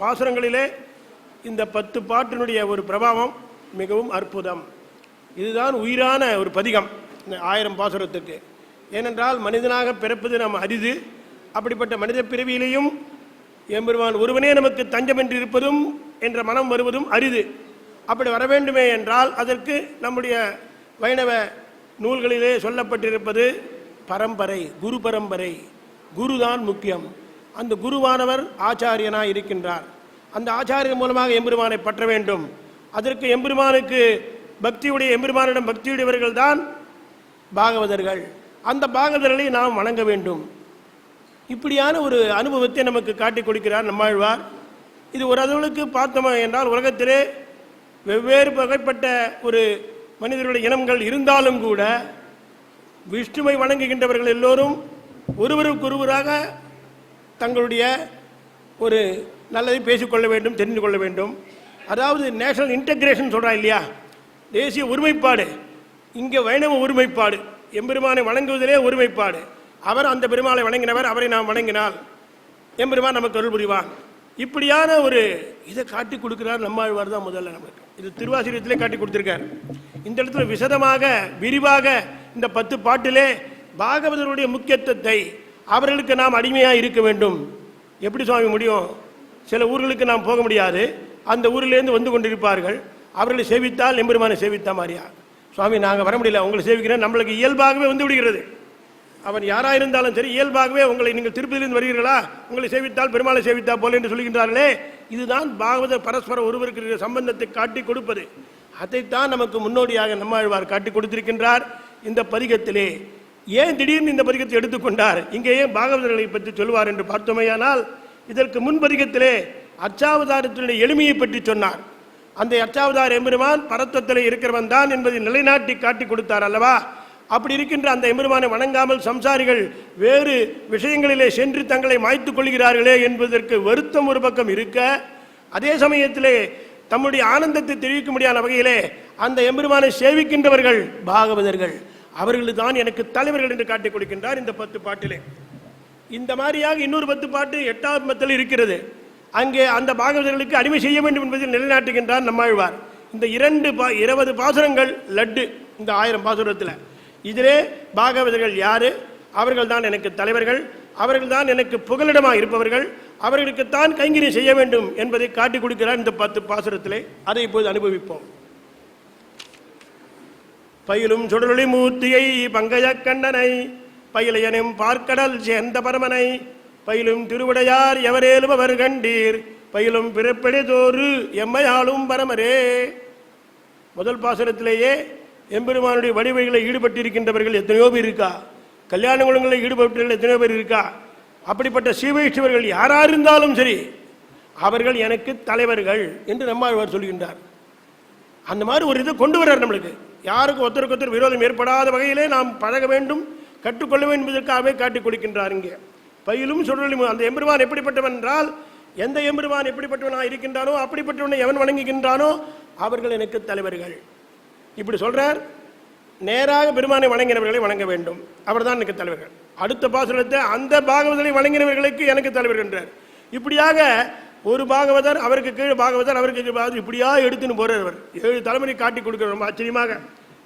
பாசுரங்களிலே இந்த 10 பாட்டினுடைய ஒரு பிரபாவம் மிகவும் அற்புதம். இதுதான் உயிரான ஒரு பதிகம் 1000 பாசுரத்துக்கு. ஏனென்றால் மனிதனாக பிறப்பது நாம் அரிது. அப்படிப்பட்ட மனித பிறவியிலேயும் எம்பெருமான் ஒருவனே நமக்கு தஞ்சம் என்று இருப்பதும் என்ற மனம் வருவதும் அரிது. அப்படி வர வேண்டுமே என்றால் அதற்கு நம்முடைய வைணவ நூல்களிலே சொல்லப்பட்டிருப்பது பரம்பரை, குரு பரம்பரை. குருதான் முக்கியம். அந்த குருவானவர் ஆச்சாரியனாக இருக்கின்றார். அந்த ஆச்சாரியன் மூலமாக எம்பெருமானை பற்ற வேண்டும். அதற்கு எம்பெருமானுக்கு எம்பெருமானிடம் பக்தியுடையவர்கள் தான் பாகவதர்கள். அந்த பாகவதர்களை நாம் வணங்க வேண்டும். இப்படியான ஒரு அனுபவத்தை நமக்கு காட்டிக் கொடுக்கிறார் நம்மாழ்வார். இது ஒரு அளவுக்கு பார்த்தோம் என்றால் உலகத்திலே வெவ்வேறு வகைப்பட்ட ஒரு மனிதர்களுடைய இனங்கள் இருந்தாலும் கூட விஷ்ணுவை வணங்குகின்றவர்கள் எல்லோரும் ஒருவருக்கு ஒருவராக தங்களுடைய ஒரு நல்லதை பேசிக்கொள்ள வேண்டும், தெரிந்து கொள்ள வேண்டும். அதாவது நேஷனல் இன்டகிரேஷன் சொல்கிறா இல்லையா, தேசிய ஒருமைப்பாடு. இங்கே வைணவ ஒருமைப்பாடு, எம்பெருமானை வணங்குவதிலே ஒருமைப்பாடு. அவர் அந்த பெருமாளை வணங்கினவர், அவரை நாம் வணங்கினால் எம்பெருமான் நமக்கு அருள் புரிவான். இப்படியான ஒரு இதை காட்டி கொடுக்கிறார் நம்மாழ்வார் தான் முதல்ல நமக்கு. இது திருவாசகத்திலே காட்டி கொடுத்திருக்கார். இந்த இடத்துல விசதமாக விரிவாக இந்த 10 பாட்டிலே பாகவதருடைய முக்கியத்துவத்தை, அவர்களுக்கு நாம் அடிமையாக இருக்க வேண்டும். எப்படி சுவாமி முடியும்? சில ஊர்களுக்கு நாம் போக முடியாது. அந்த ஊரிலேருந்து வந்து கொண்டிருப்பார்கள். அவர்களை சேவித்தால் எம்பெருமானை சேவித்தா மாதிரியா? சுவாமி நாங்கள் வர முடியல, உங்களை சேவிக்கிறேன். நம்மளுக்கு இயல்பாகவே வந்து விடுகிறது. அவன் யாராக இருந்தாலும் சரி, இயல்பாகவே உங்களை நீங்கள் திருப்பதியிலிருந்து வருகிறீர்களா, உங்களை சேவித்தால் பெருமாளை சேவித்தா போல என்று சொல்கின்றார்களே. இதுதான் பாகவத பரஸ்பர ஒருவருக்கு இருக்கிற சம்பந்தத்தை காட்டி கொடுப்பது. அதைத்தான் நமக்கு முன்னோடியாக நம்மாழ்வார் காட்டி கொடுத்திருக்கின்றார் இந்த பதிகத்திலே. ஏன் திடீர்னு இந்த பதிகத்தை எடுத்துக்கொண்டார், இங்கே ஏன் பாகவதர்களை பற்றி சொல்வார் என்று பார்த்தோமையானால், இதற்கு முன்பதிகத்திலே அர்ச்சாவதாரத்தினுடைய எளிமையை பற்றி சொன்னார். அந்த அர்ச்சாவதார எம்பெருமான் பரத்தத்திலே இருக்கிறவன் தான் என்பதை நிலைநாட்டி காட்டி கொடுத்தார் அல்லவா? அப்படி இருக்கின்ற அந்த எம்பெருமானை வணங்காமல் சம்சாரிகள் வேறு விஷயங்களிலே சென்று தங்களை மாய்த்துக் கொள்கிறார்களே என்பதற்கு வருத்தம் ஒரு பக்கம் இருக்க, அதே சமயத்திலே தம்முடைய ஆனந்தத்தை தெரிவிக்க முடியாத வகையிலே அந்த எம்பெருமானை சேவிக்கின்றவர்கள் பாகவதர்கள், அவர்கள் தான் எனக்கு தலைவர்கள் என்று காட்டிக் கொடுக்கின்றார் இந்த 10 பாட்டிலே. இந்த மாதிரியாக இன்னொரு 10 பாட்டு 8வது மத்தில் இருக்கிறது. அங்கே அந்த பாகவதர்களுக்கு அடிமை செய்ய வேண்டும் என்பதில் நிலைநாட்டுகின்றார் நம்மாழ்வார். இந்த 20 பாசுரங்கள் லட்டு இந்த 1000 பாசுரத்தில். இதிலே பாகவதர்கள் யாரு? அவர்கள் தான் எனக்கு தலைவர்கள், அவர்கள் தான் எனக்கு புகலிடமாக இருப்பவர்கள், அவர்களுக்குத்தான் கைங்கரியம் செய்ய வேண்டும் என்பதை காட்டிக் கொடுக்கிறார் இந்த 10 பாசுரத்திலே. அதை இப்போது அனுபவிப்போம். பயிலும் சுடரொளி மூர்த்தியை பங்கய கண்ணனை, பயிலையனும் பார்க்கடல் சேர்ந்த பரமனை, பயிலும் திருவுடையார் எவரேலும் அவர் கண்டீர், பயிலும் பிறப்பெடுதோறு எம்மையாளும் பரமரே. முதல் பாசுரத்திலேயே எம்பெருமானுடைய வடிவைகளில் ஈடுபட்டிருக்கின்றவர்கள் எத்தனையோ பேர் இருக்கா, கல்யாண குணங்களில் ஈடுபட்டவர்கள் எத்தனையோ பேர் இருக்கா. அப்படிப்பட்ட சீவைஷ்ணவர்கள் யாராக இருந்தாலும் சரி, அவர்கள் எனக்கு தலைவர்கள் என்று நம்மாழ்வார் சொல்கின்றார். அந்த மாதிரி ஒரு இதை கொண்டு வர்றார் நம்மளுக்கு. யாருக்கும் ஒருத்தருக்கு ஒருத்தர் விரோதம் ஏற்படாத வகையிலே நாம் பழக வேண்டும், கற்றுக்கொள்ள வேண்டும் என்பதற்காகவே காட்டிக் கொடுக்கின்றார். இங்கே பயிலும் சுடரொளி, அந்த எம்பெருமான் எப்படிப்பட்டவன் என்றால், எந்த எம்பெருமான் எப்படிப்பட்டவனாக இருக்கின்றானோ அப்படிப்பட்டவனை எவன் வணங்குகின்றானோ அவர்கள் எனக்கு தலைவர்கள். இப்படி சொல்றார். நேராக பெருமானை வணங்கினவர்களை வணங்க வேண்டும், அவர் தான் எனக்கு தலைவர்கள். அடுத்த பாசுரத்தை அந்த பாகவதரை வணங்கினவர்களுக்கு எனக்கு தலைவர் என்றார். இப்படியாக ஒரு பாகவதர், அவருக்கு கீழே பாகவதர், அவருக்கு கீழே இப்படியா எடுத்துன்னு போறவர் 7 தலைமுறை காட்டி கொடுக்கிற ரொம்ப ஆச்சரியமாக.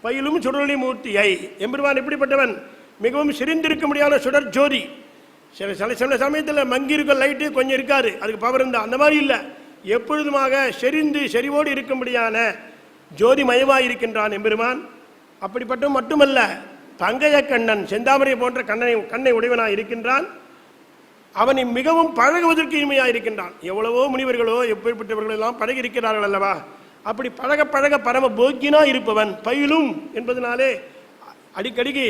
பயிலும் சுடரொளி மூர்த்தியை, எம்பெருமான் எப்படிப்பட்டவன்? மிகவும் சிரிந்திருக்க முடியாத சுடர் ஜோதி. சில சமயத்தில் மங்கி இருக்க லைட்டு கொஞ்சம் இருக்காது, அதுக்கு பவர் இருந்தால். அந்த மாதிரி இல்லை, எப்பொழுதுமாக செறிந்து செறிவோடு இருக்க முடியாத ஜோதி மயமாய் இருக்கின்றான் எம்பெருமான். அப்படிப்பட்ட மட்டுமல்ல, பங்கய கண்ணன், செந்தாமரை போன்ற கண்ணை உடையவனாய் இருக்கின்றான். அவனை மிகவும் பழகுவதற்கு இனிமையாக இருக்கின்றான். எவ்வளவோ முனிவர்களோ எப்படிப்பட்டவர்களோ எல்லாம் பழகி இருக்கிறார்கள் அல்லவா? அப்படி பழக பழக பரம போக்கினா இருப்பவன். பயிலும் என்பதனாலே அடிக்கடிக்கு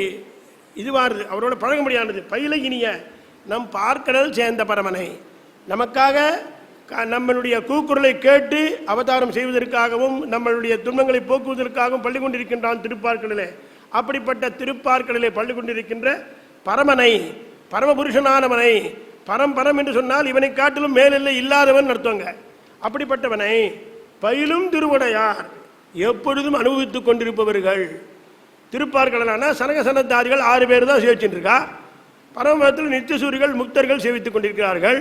இதுவானது, அவரோட பழக முடியானது. பயிலை இனிய நம் பார்க்கடல் சேர்ந்த பரமனை, நமக்காக நம்மளுடைய கூக்குரலை கேட்டு அவதாரம் செய்வதற்காகவும் நம்மளுடைய துன்பங்களை போக்குவதற்காகவும் பள்ளி கொண்டிருக்கின்றான் திருப்பார்க்கடலே. அப்படிப்பட்ட திருப்பார்க்கடலே பள்ளி கொண்டிருக்கின்ற பரமனை, பரமபுருஷனானவனை, பரம் என்று சொன்னால் இவனை காட்டிலும் மேலில்லை இல்லாதவன் அர்த்தங்க. அப்படிப்பட்டவனை பயிலும் திருவுடையார் எப்பொழுதும் அனுபவித்துக் கொண்டிருப்பவர்கள். திருப்பார்க்கடலான சனக சனத்தாதிகள் 6 பேர் தான் சேவிச்சுட்டு இருக்கா. பரமபதத்தில் நித்தியசூரிகள் முக்தர்கள் சேவித்துக் கொண்டிருக்கிறார்கள்.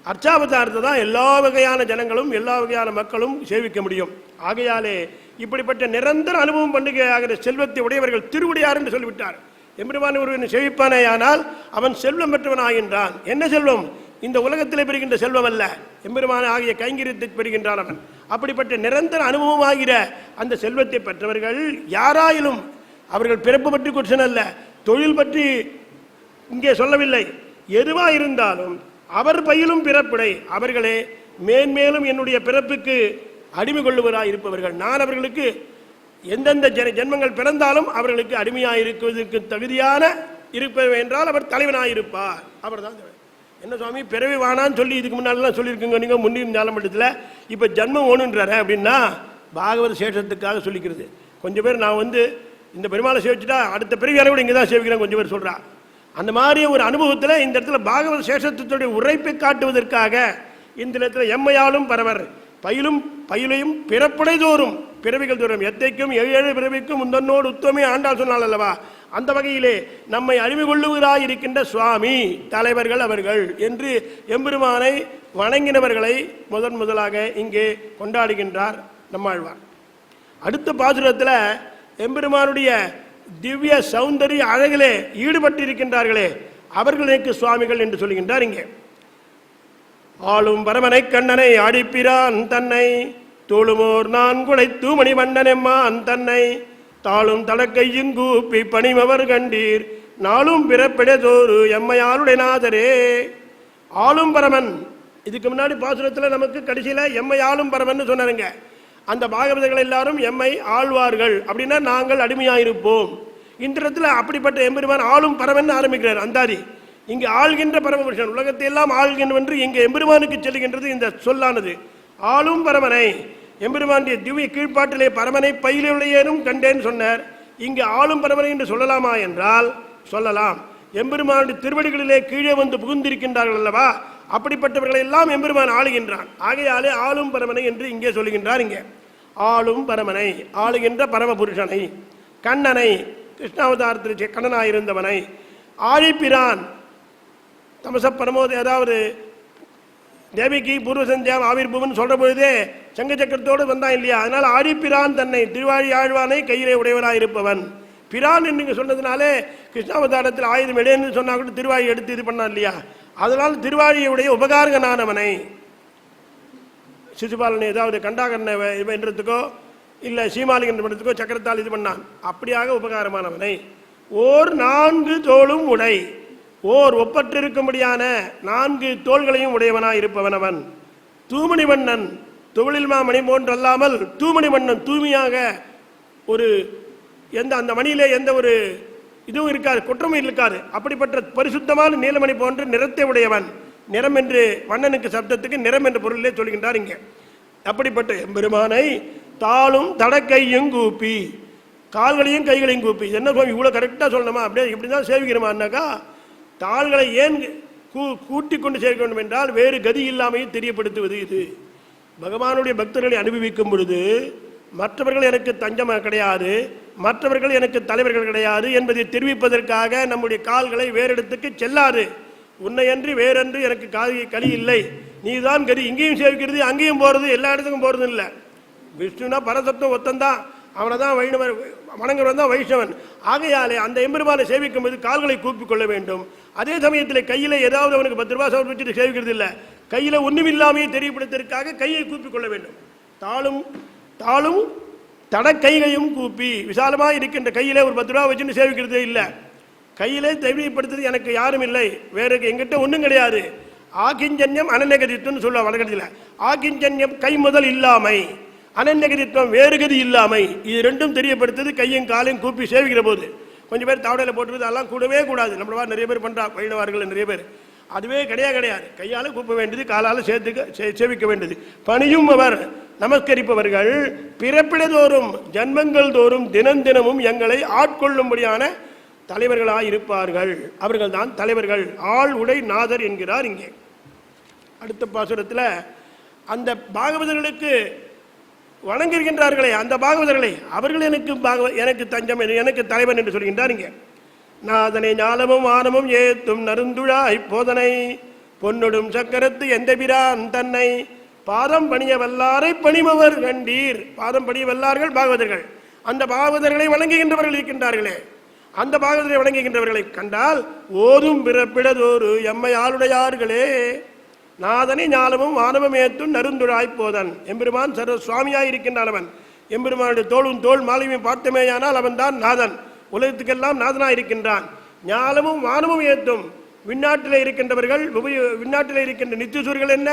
அர்ச்சாவதாரத்தை தான் எல்லா வகையான ஜனங்களும் எல்லா வகையான மக்களும் சேவிக்க முடியும். ஆகையாலே இப்படிப்பட்ட நிரந்தர அனுபவம் பண்ணுகையாகிற செல்வத்தை உடையவர்கள் திருவுடையார் என்று சொல்லிவிட்டார். எம்பெருமான் ஒருவன் சேவிப்பானேயானால் அவன் செல்வம் பெற்றவன் ஆகின்றான். என்ன செல்வம்? இந்த உலகத்தில் பெறுகின்ற செல்வம் அல்ல, எம்பெருமான ஆகிய கைங்கரியத்தை பெறுகின்றான் அவன். அப்படிப்பட்ட நிரந்தர அனுபவம் ஆகிற அந்த செல்வத்தை பெற்றவர்கள் யாராயிலும், அவர்கள் பிறப்பு பற்றி கொஸ்டின் அல்ல, தொழில் பற்றி இங்கே சொல்லவில்லை, எதுவாக இருந்தாலும் அவர் பயிலும் பிறப்புடை அவர்களே மேன்மேலும் என்னுடைய பிறப்புக்கு அடிமை கொள்ளுவராக இருப்பவர்கள். நான் அவர்களுக்கு எந்தெந்த ஜென்மங்கள் பிறந்தாலும் அவர்களுக்கு அடிமையாக இருக்குவதற்கு தகுதியான இருப்பவர் என்றால் அவர் தலைவனாயிருப்பார். அவர் தான் என்ன சுவாமி பிறவி வானான்னு சொல்லி இதுக்கு முன்னாலாம் சொல்லியிருக்குங்க நீங்கள் முன்னியும் ஞானமட்டத்தில், இப்போ ஜன்மம் ஓணுன்றார அப்படின்னா பாகவத சேஷத்துக்காக சொல்லிக்கிறது. கொஞ்சம் பேர் நான் இந்த பெருமாளை சேவிச்சுட்டா அடுத்த பிறவியான கூட இங்கே தான் சேவிக்கிறேன் கொஞ்சம் பேர் சொல்கிறா. அந்த மாதிரி ஒரு அனுபவத்தில் இந்த இடத்துல பாகவத சேஷத்துடைய உரைப்பை காட்டுவதற்காக இந்த இடத்துல எம்மையாலும் பரவர் பயிலையும் பிறப்புடை தோறும் பிறவிகள் தோறும் எத்தைக்கும் 7 பிறவிக்கும் முந்தன்னோடு உத்தமே ஆண்டாள் சொன்னால் அல்லவா, அந்த வகையிலே நம்மை அறிவு கொள்ளுவராய் இருக்கின்ற சுவாமி தலைவர்கள் அவர்கள் என்று எம்பெருமானை வணங்கினவர்களை முதலாக இங்கே கொண்டாடுகின்றார் நம்மாழ்வார். அடுத்த பாசுரத்தில் எம்பெருமானுடைய திவ்ய சௌந்தரிய அழகிலே ஈடுபட்டிருக்கின்றார்களே அவர்களுக்கு சுவாமிகள் என்று சொல்லுகின்றார். இங்கே ஆளும் பரமனை கண்ணனை ஆடிப்பிரான் தன்னை தோளுமோர் நான் குடை தூமணி மன்னன் எம்மான் தன்னை தாளும் தடக்கையும் கூப்பி பணிமவர் கண்டீர் நாளும் பிறப்பிடதோறு எம்மையாளுடைய நாதரே. ஆளும் பரமன், இதுக்கு முன்னாடி பாசுரத்தில் நமக்கு கடைசியில் எம்மை ஆளும் பரமன் சொன்னாருங்க. அந்த பாகவதர்கள் எல்லாரும் எம்மை ஆழ்வார்கள், அப்படின்னா நாங்கள் அடிமையாயிருப்போம். இந்த இடத்துல அப்படிப்பட்ட எம்பெருமான் ஆளும் பரமன் ஆரம்பிக்கிறார் அந்தாதி. இங்கு ஆள்கின்ற பரமபுருஷன், உலகத்தை எல்லாம் ஆள்கின்றவென்று இங்கே எம்பெருமானுக்கு செல்கின்றது இந்த சொல்லானது. ஆளும் பரமனை, எம்பெருமானுடைய திவ்ய கீழ்ப்பாட்டிலே பரமனை பயிலுடையேனும் கண்டேன் சொன்னார். இங்கு ஆளும் பரமனை என்று சொல்லலாமா என்றால் சொல்லலாம். எம்பெருமானுடைய திருவடிகளிலே கீழே வந்து புகுந்திருக்கின்றார்கள் அல்லவா, அப்படிப்பட்டவர்களை எல்லாம் எம்பெருமான் ஆளுகின்றான். ஆகையாலே ஆளும் பரமனை என்று இங்கே சொல்லுகின்றார். இங்கே ஆளும் பரமனை, ஆளுகின்ற பரமபுருஷனை, கண்ணனை, கிருஷ்ணாவதாரத்தில் கண்ணனாயிருந்தவனை, ஆழிப்பிரான் தமச பரமோத, அதாவது தேவிக்கு பூர்வ சந்தியாம் ஆவிர்பவன் சொல்ற பொழுதே சங்க சக்கரத்தோடு வந்தான் இல்லையா, அதனால் ஆழிப்பிரான் தன்னை திருவாழி ஆழ்வானை கையிலே உடையவராயிருப்பவன். பிரான் என்று சொன்னதுனாலே கிருஷ்ணாவதாரத்தில் ஆயுதம் இடையன்னு சொன்னா கூட திருவாழி எடுத்து இது பண்ணான் இல்லையா, அதனால் திருவாழியுடைய உபகாரகனானவனை, சிசுபாலனை ஏதாவது கண்டாகரனை என்றதுக்கோ இல்லை சீமாலிகன் பண்ணுறதுக்கோ சக்கரத்தால் இது பண்ணான், அப்படியாக உபகாரமானவனை. ஓர் 4 தோளும் உடை, ஓர் ஒப்பற்றிருக்கும்படியான 4 தோள்களையும் உடையவனாய் இருப்பவன் அவன். தூமணி மன்னன், தொழில் மாமணி போன்றல்லாமல் தூமணி மன்னன், தூய்மையாக ஒரு அந்த மணியிலே எந்த ஒரு இதுவும் இருக்காது, குற்றமும் இருக்காது, அப்படிப்பட்ட பரிசுத்தமான நீலமணி போன்ற நிறத்தை உடையவன். நிறம் என்று மன்னனுக்கு சப்தத்துக்கு நிறம் என்ற பொருளிலே சொல்கின்றார் இங்கே. அப்படிப்பட்ட எம்பெருமானை தாளும் தடக்கையும் கூப்பி, கால்களையும் கைகளையும் கூப்பி, என்ன சுவாமி இவ்வளோ கரெக்டாக சொல்லணுமா, அப்படியே இப்படி தான் சேவிக்கிறோமான்னாக்கா, தாள்களை ஏன் கூட்டி கொண்டு சேர்க்க வேண்டும் என்றால் வேறு கதி இல்லாமையும் தெரியப்படுத்துவது. இது பகவானுடைய பக்தர்களை அனுபவிக்கும் பொழுது மற்றவர்கள் எனக்கு தஞ்சம் கிடையாது, மற்றவர்கள் எனக்கு தலைவர்கள் கிடையாது என்பதை தெரிவிப்பதற்காக நம்முடைய கால்களை வேறு இடத்துக்கு செல்லாது. உன்னையன்றி வேறென்று எனக்கு கலி இல்லை, நீதான் கதி. இங்கேயும் சேவிக்கிறது, அங்கேயும் போகிறது, எல்லா இடத்துக்கும் போகிறது இல்லை. விஷ்ணுனா பரசப்தம் ஒத்தந்தான், அவனை தான் வைணவர் வணங்குறவன் தான் வைஷ்ணவன். ஆகையாலே அந்த எம்பெருமானை சேவிக்கும் போது கால்களை கூப்பிக்கொள்ள வேண்டும். அதே சமயத்தில் கையில் ஏதாவது அவனுக்கு 10 ரூபாய் சமர்ப்பிச்சுட்டு சேவிக்கிறது இல்லை, கையில் ஒன்றுமில்லாமையே தெரியப்படுத்துவதற்காக கையை கூப்பிக்கொள்ள வேண்டும். தாளும் தடக்கைகையும் கூப்பி, விசாலமாக இருக்கின்ற கையிலே ஒரு 10 ரூபா வச்சுன்னு சேவிக்கிறதே இல்லை, கையிலே தெளிவுபடுத்துறது எனக்கு யாரும் இல்லை, வேற எங்கிட்ட ஒன்றும் கிடையாது. ஆகிஞ்சன்யம் அனநகதித்துவம்னு சொல்லுவா வடகத்தில். ஆகிஞ்சன்யம் கை முதல் இல்லாமை, அனநகதித்துவம் வேறுகதி இல்லாமை, இது ரெண்டும் தெரியப்படுத்துறது கையும் காலையும் கூப்பி சேவிக்கிற போது. கொஞ்சம் பேர் தாவடையில் போட்டுருது, அதெல்லாம் கூடவே கூடாது. நம்மளவா நிறைய பேர் பண்ணுறா, வைணவார்கள் நிறைய பேர், அதுவே கிடையாது. கையால் கூப்ப வேண்டியது, காலால் சேவிக்க வேண்டியது. பணியும் அவர் நமஸ்கரிப்பவர்கள் பிறப்பிடதோறும் ஜன்மங்கள் தோறும் தினமும் எங்களை ஆட்கொள்ளும்படியான தலைவர்களாக இருப்பார்கள். அவர்கள் தான் தலைவர்கள், ஆள் உடை நாதர் என்கிறார் இங்கே. அடுத்த பாசுரத்தில் அந்த பாகவதர்களுக்கு வணங்குகின்றார்களே அந்த பாகவதர்களை, அவர்கள் எனக்கு தஞ்சம், எனக்கு தலைவன் என்று சொல்கின்றார் இங்கே. நாதனை ஞானமும் ஆனமும் ஏத்தும் நருந்துழாய் போதனை பொன்னொடும் சக்கரத்து எந்த பிரான் தன்னை பாதம் பணிய வல்லாரை பணிபவர் கண்டீர். பாதம் பணிய வல்லார்கள் பாகவதர்கள். அந்த பாகவதர்களை வணங்குகின்றவர்கள் இருக்கின்றார்களே, அந்த பாகவதரை வணங்குகின்றவர்களை கண்டால் ஓதும் பிறப்பிடதோறு எம்மை ஆளுடையார்களே நாதனை ஞானமும் வானமும் ஏத்தும் நருந்துழாய்ப்போதன். எம்பெருமான் சர்வ சுவாமியாய் இருக்கின்றான். அவன் எம்பெருமானுடைய தோளும் தோல் மாலையும் பார்த்தமேயானால் அவன் தான் நாதன், உலகத்துக்கெல்லாம் நாதனாய் இருக்கின்றான். ஞானமும் வானமும் ஏத்தும். விண்ணாட்டில் இருக்கின்றவர்கள், விண்ணாட்டில் இருக்கின்ற நித்தியசூர்கள் என்ன,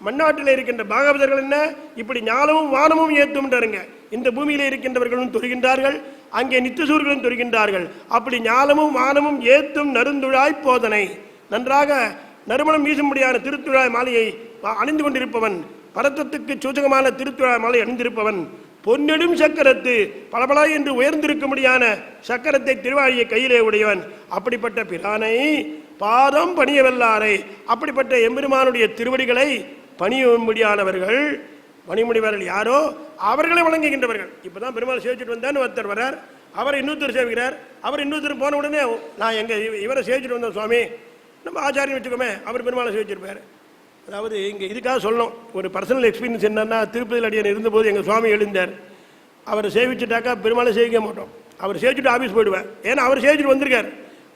மண்ணாட்டில் இருக்கின்ற பாகவதர்கள் என்ன, இப்படி ஞானமும் வானமும் ஏத்தும்ன்றாருங்க. இந்த பூமியில இருக்கின்றவர்களும் தொழுகின்றார்கள், அங்கே நித்தியசூர்களும் தொழுகின்றார்கள். அப்படி ஞானமும் வானமும் ஏத்தும் நருந்துழாய் போதனை. நன்றாக நறுமணம் வீசும்படியான திருத்துழாய் மாலையை அணிந்து கொண்டிருப்பவன், பரத்தத்துக்கு சூச்சகமான திருத்துழாய் மாலை அணிந்திருப்பவன், பொன்னெடும் சக்கரத்து பலபலா என்று உயர்ந்திருக்கும்படியான சக்கரத்தை திருவாழியை கையிலே உடையவன். அப்படிப்பட்ட பிரானை பாதம் பணியவல்லாரை, அப்படிப்பட்ட எம்பெருமானுடைய திருவடிகளை பணியும்படியானவர்கள், பணிமுடிவர்கள் யாரோ அவர்களை வணங்குகின்றவர்கள். இப்பதான் பெருமாள் சேவிச்சுட்டு வந்தான்னு ஒருத்தர் வர்றார், அவரை இன்னொருத்தர் சேவிக்கிறார். அவர் இன்னொருத்தர் போன உடனே நான் எங்க இவரை சேவிச்சுட்டு வந்தேன் சுவாமி, நம்ம ஆச்சாரியம் வச்சுக்கோமே, அவர் பெருமாளை சேவிச்சிருப்பார். அதாவது இங்கே இதுக்காக சொல்லணும், ஒரு பர்சனல் எக்ஸ்பீரியன்ஸ் என்னன்னா, திருப்பதியில் அடியன் இருந்தபோது எங்கள் சுவாமி எழுந்தார். அவரை சேவிச்சுட்டாக்கா பெருமாளை சேவிக்க மாட்டோம், அவர் சேவிச்சுட்டு ஆஃபீஸ் போயிடுவேன். ஏன்னா அவர் சேவிச்சுட்டு வந்திருக்கார்.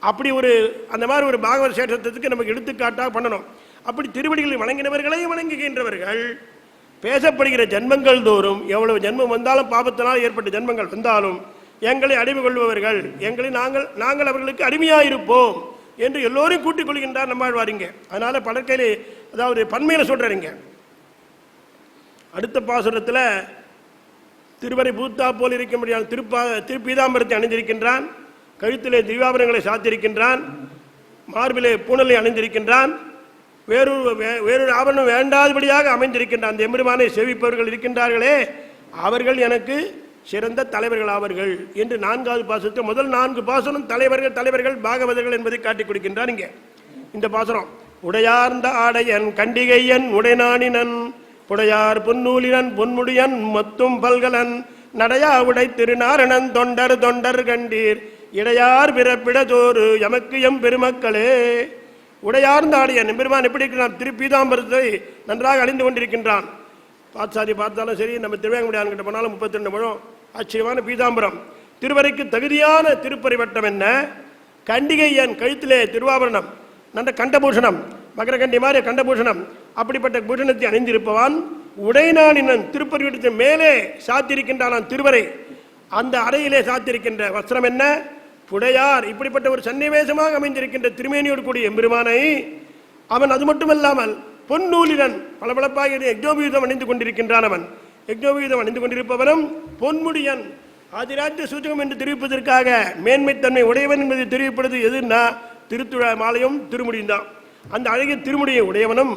அப்படி ஒரு அந்த மாதிரி ஒரு பாகவத சேஷத்துக்கு நமக்கு எடுத்துக்காட்டாக பண்ணணும். அப்படி திருவடிகளை வணங்கினவர்களை வணங்குகின்றவர்கள் பேசப்படுகிற ஜென்மங்கள் தோறும், எவ்வளவு ஜென்மம் வந்தாலும், பாபத்தினால் ஏற்பட்ட ஜென்மங்கள் வந்தாலும் எங்களை அடிமை கொள்பவர்கள், எங்களை நாங்கள் அவர்களுக்கு அடிமையாயிருப்போம் என்று எல்லோரும் கூட்டிக் கொள்கின்றார் நம்மாழ்வாரிங்க. அதனால படற்கையிலே, அதாவது பன்மையில சொல்றாருங்க. அடுத்த பாசுரத்தில் திருவரை பூத்தா போல் இருக்க முடியாது திருப்பீதாம்பரத்தை அணிந்திருக்கின்றான், கழுத்திலே திவ்யாபரணங்களை சாத்திருக்கின்றான், மார்பிலே பூணலை அணிந்திருக்கின்றான், வேறொரு ஆபரணம் வேண்டாதபடியாக அமைந்திருக்கின்ற அந்த எம்பெருமானை சேவிப்பவர்கள் இருக்கின்றார்களே, அவர்கள் எனக்கு சிறந்த தலைவர்கள் ஆவர்கள் என்று 4வது பாசுரத்தில் முதல் 4 பாசுரம் தலைவர்கள் பாகவதர்கள் என்பதை காட்டிக் கொடுக்கின்றார். இங்கே இந்த பாசுரம் உடையார்ந்த ஆடையன் கண்டிகையன் உடைநாணினன் புடையார் பொன்னூலினன் பொன்முடியன் மத்தும் பல்கலன் நடையா உடை திருநாரணன் தொண்டர் கண்டீர் இடையார் பிறப்பிடதோறு எமக்கு எம் பெருமக்களே. உடையார்ந்த ஆடையன் எம்பெருமான் எப்படி இருக்கிறான், திருப்பீதாம்பரத்தை நன்றாக அணிந்து கொண்டிருக்கின்றான். பாத்சாரி பார்த்தாலும் சரி, நம்ம திருவேங்கமுடியான்கிட்ட போனாலும் 32 முழம் ஆச்சரியமான பீதாம்பரம். திருவரைக்கு தகுதியான திருப்பறி வட்டம் என்ன, கண்டிகையன் கழுத்திலே திருவாபரணம், நல்ல கண்டபூஷணம், மகரகண்டி மாதிரி கண்டபூஷணம், அப்படிப்பட்ட பூஷணத்தை அணிந்திருப்பவான். உடைநாணினன் திருப்பறி வட்டத்தின் மேலே சாத்திருக்கின்றான் திருவரை, அந்த அறையிலே சாத்திருக்கின்ற வஸ்திரம் என்ன, புடையார். இப்படிப்பட்ட ஒரு சன்னிவேசமாக அமைந்திருக்கின்ற திருமேனியோடு கூடிய எம்பெருமானை அவன் அது மட்டுமல்லாமல் பொன்னூலினன் பளபளப்பாக யஜ்ஞோபவீதம் அணிந்து கொண்டிருக்கின்றான். அவன் யஜ்ஞோபவீதம் அணிந்து கொண்டிருப்பவனும் பொன்முடியன், ஆதிராஜ்ய சூச்சகம் என்று தெரிவிப்பதற்காக மேன்மைத்தன்மை உடையவன் என்பதை தெரிவிப்பது எதுன்னா திருத்துழா மாலையும் திருமுடியும் தான். அந்த அழகிய திருமுடியை உடையவனும்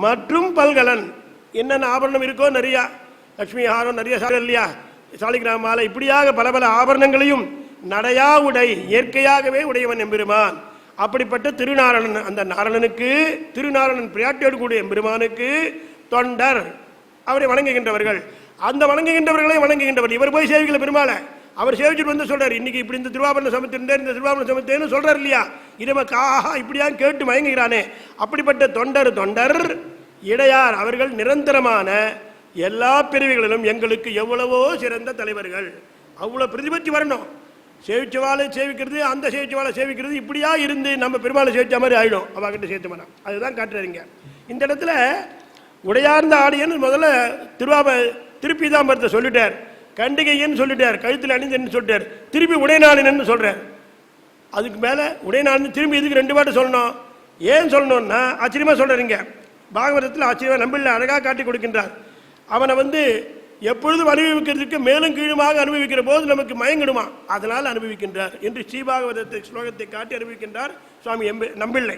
மற்றும் பல்கலன், என்னென்ன ஆபரணம் இருக்கோ நிறையா, லட்சுமி ஆரம் நிறைய இல்லையா, சாலிகிராம மாலை, இப்படியாக பல ஆபரணங்களையும் நடையா உடை இயற்கையாகவே உடையவன் எம்பெருமான். அப்படிப்பட்ட திருநாரணன், அந்த நாரணனுக்கு திருநாரணன் பிரியாட்டியோடு கூடிய எம்பெருமானுக்கு தொண்டர், அவரை வணங்குகின்றவர்கள். அந்த வணங்குகின்றவர்களை வணங்குகின்றவர். இவர் போய் சேவிக்கல பெருமாளை, அவர் சேவிச்சுட்டு வந்து சொல்றாரு, இன்னைக்கு இப்படி இந்த திருவாபரணம் சமைத்திருந்தேன், இந்த திருவாபரணம் சமைத்தேன்னு சொல்றாரு இல்லையா, இதை ஆஹா இப்படியா கேட்டு மயங்குகிறானே. அப்படிப்பட்ட தொண்டர் இடையார், அவர்கள் நிரந்தரமான எல்லா பிரிவுகளிலும் எங்களுக்கு எவ்வளவோ சிறந்த தலைவர்கள். அவ்வளவு பிரதிபத்தி வரணும். சேவிச்சவாளை சேவிக்கிறது, அந்த சேவிச்சவாளை சேவிக்கிறது, இப்படியா இருந்து நம்ம பெருமாளை சேவிச்ச மாதிரி ஆயிடும். அவகிட்ட சேர்த்து அதுதான் காட்டுறீங்க. இந்த இடத்துல உடையார்ந்த ஆடியன்னு முதல்ல திருப்பீதாம்பரத்தை சொல்லிட்டார், கண்டிகைன்னு சொல்லிட்டார், கழுத்தில் அணிந்தன்னு சொல்லிட்டார், திருப்பி உடைநாளினன்னு சொல்றார். அதுக்கு மேல உடைநாளின் திரும்பி இதுக்கு 2 பாட்டு சொல்லணும். ஏன் சொல்லணும்னா ஆச்சரியமா சொல்றீங்க. பாகவதத்தில் ஆச்சரியமா நம்பிள்ள அழகாக காட்டி கொடுக்கின்றார். அவனை எப்பொழுதும் அனுபவிக்கிறதுக்கு மேலும் கீழுமாக அனுபவிக்கிற போது நமக்கு மயங்கிடுமா, அதனால் அனுபவிக்கின்றார் என்று ஸ்ரீபாகவதத்தை ஸ்லோகத்தை காட்டி அனுபவிக்கின்றார் சுவாமி நம்பிள்ளை.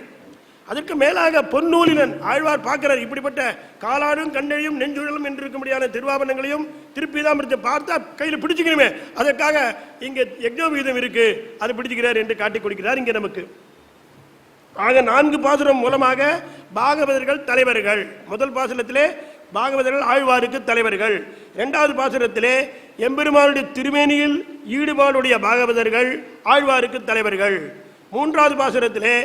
அதற்கு மேலாக பொன்னூலினன் ஆழ்வார் பார்க்கிறார், இப்படிப்பட்ட காலாடும் கண்ணெழியும் நெஞ்சுழலும் என்று இருக்க முடியாத திருவாபரணங்களையும் திருப்பீதாம்பரத்தை பார்த்தா கையில் பிடிச்சிக்கணுமே, அதற்காக இங்கே யஜ்ஞோபவீதம் இருக்கு, அதை பிடிச்சுக்கிறார் என்று காட்டிக் கொடுக்கிறார் இங்கே நமக்கு. ஆக 4 பாசுரம் மூலமாக பாகவதர்கள் தலைவர்கள். முதல் பாசுரத்திலே பாகவதர்கள் ஆழ்வாருக்கு தலைவர்கள். 2வது பாசுரத்திலே எம்பெருமானுடைய திருமேனியில் ஈடுபாடுடைய பாகவதர்கள் ஆழ்வாருக்கு தலைவர்கள். 3வது பாசுரத்திலே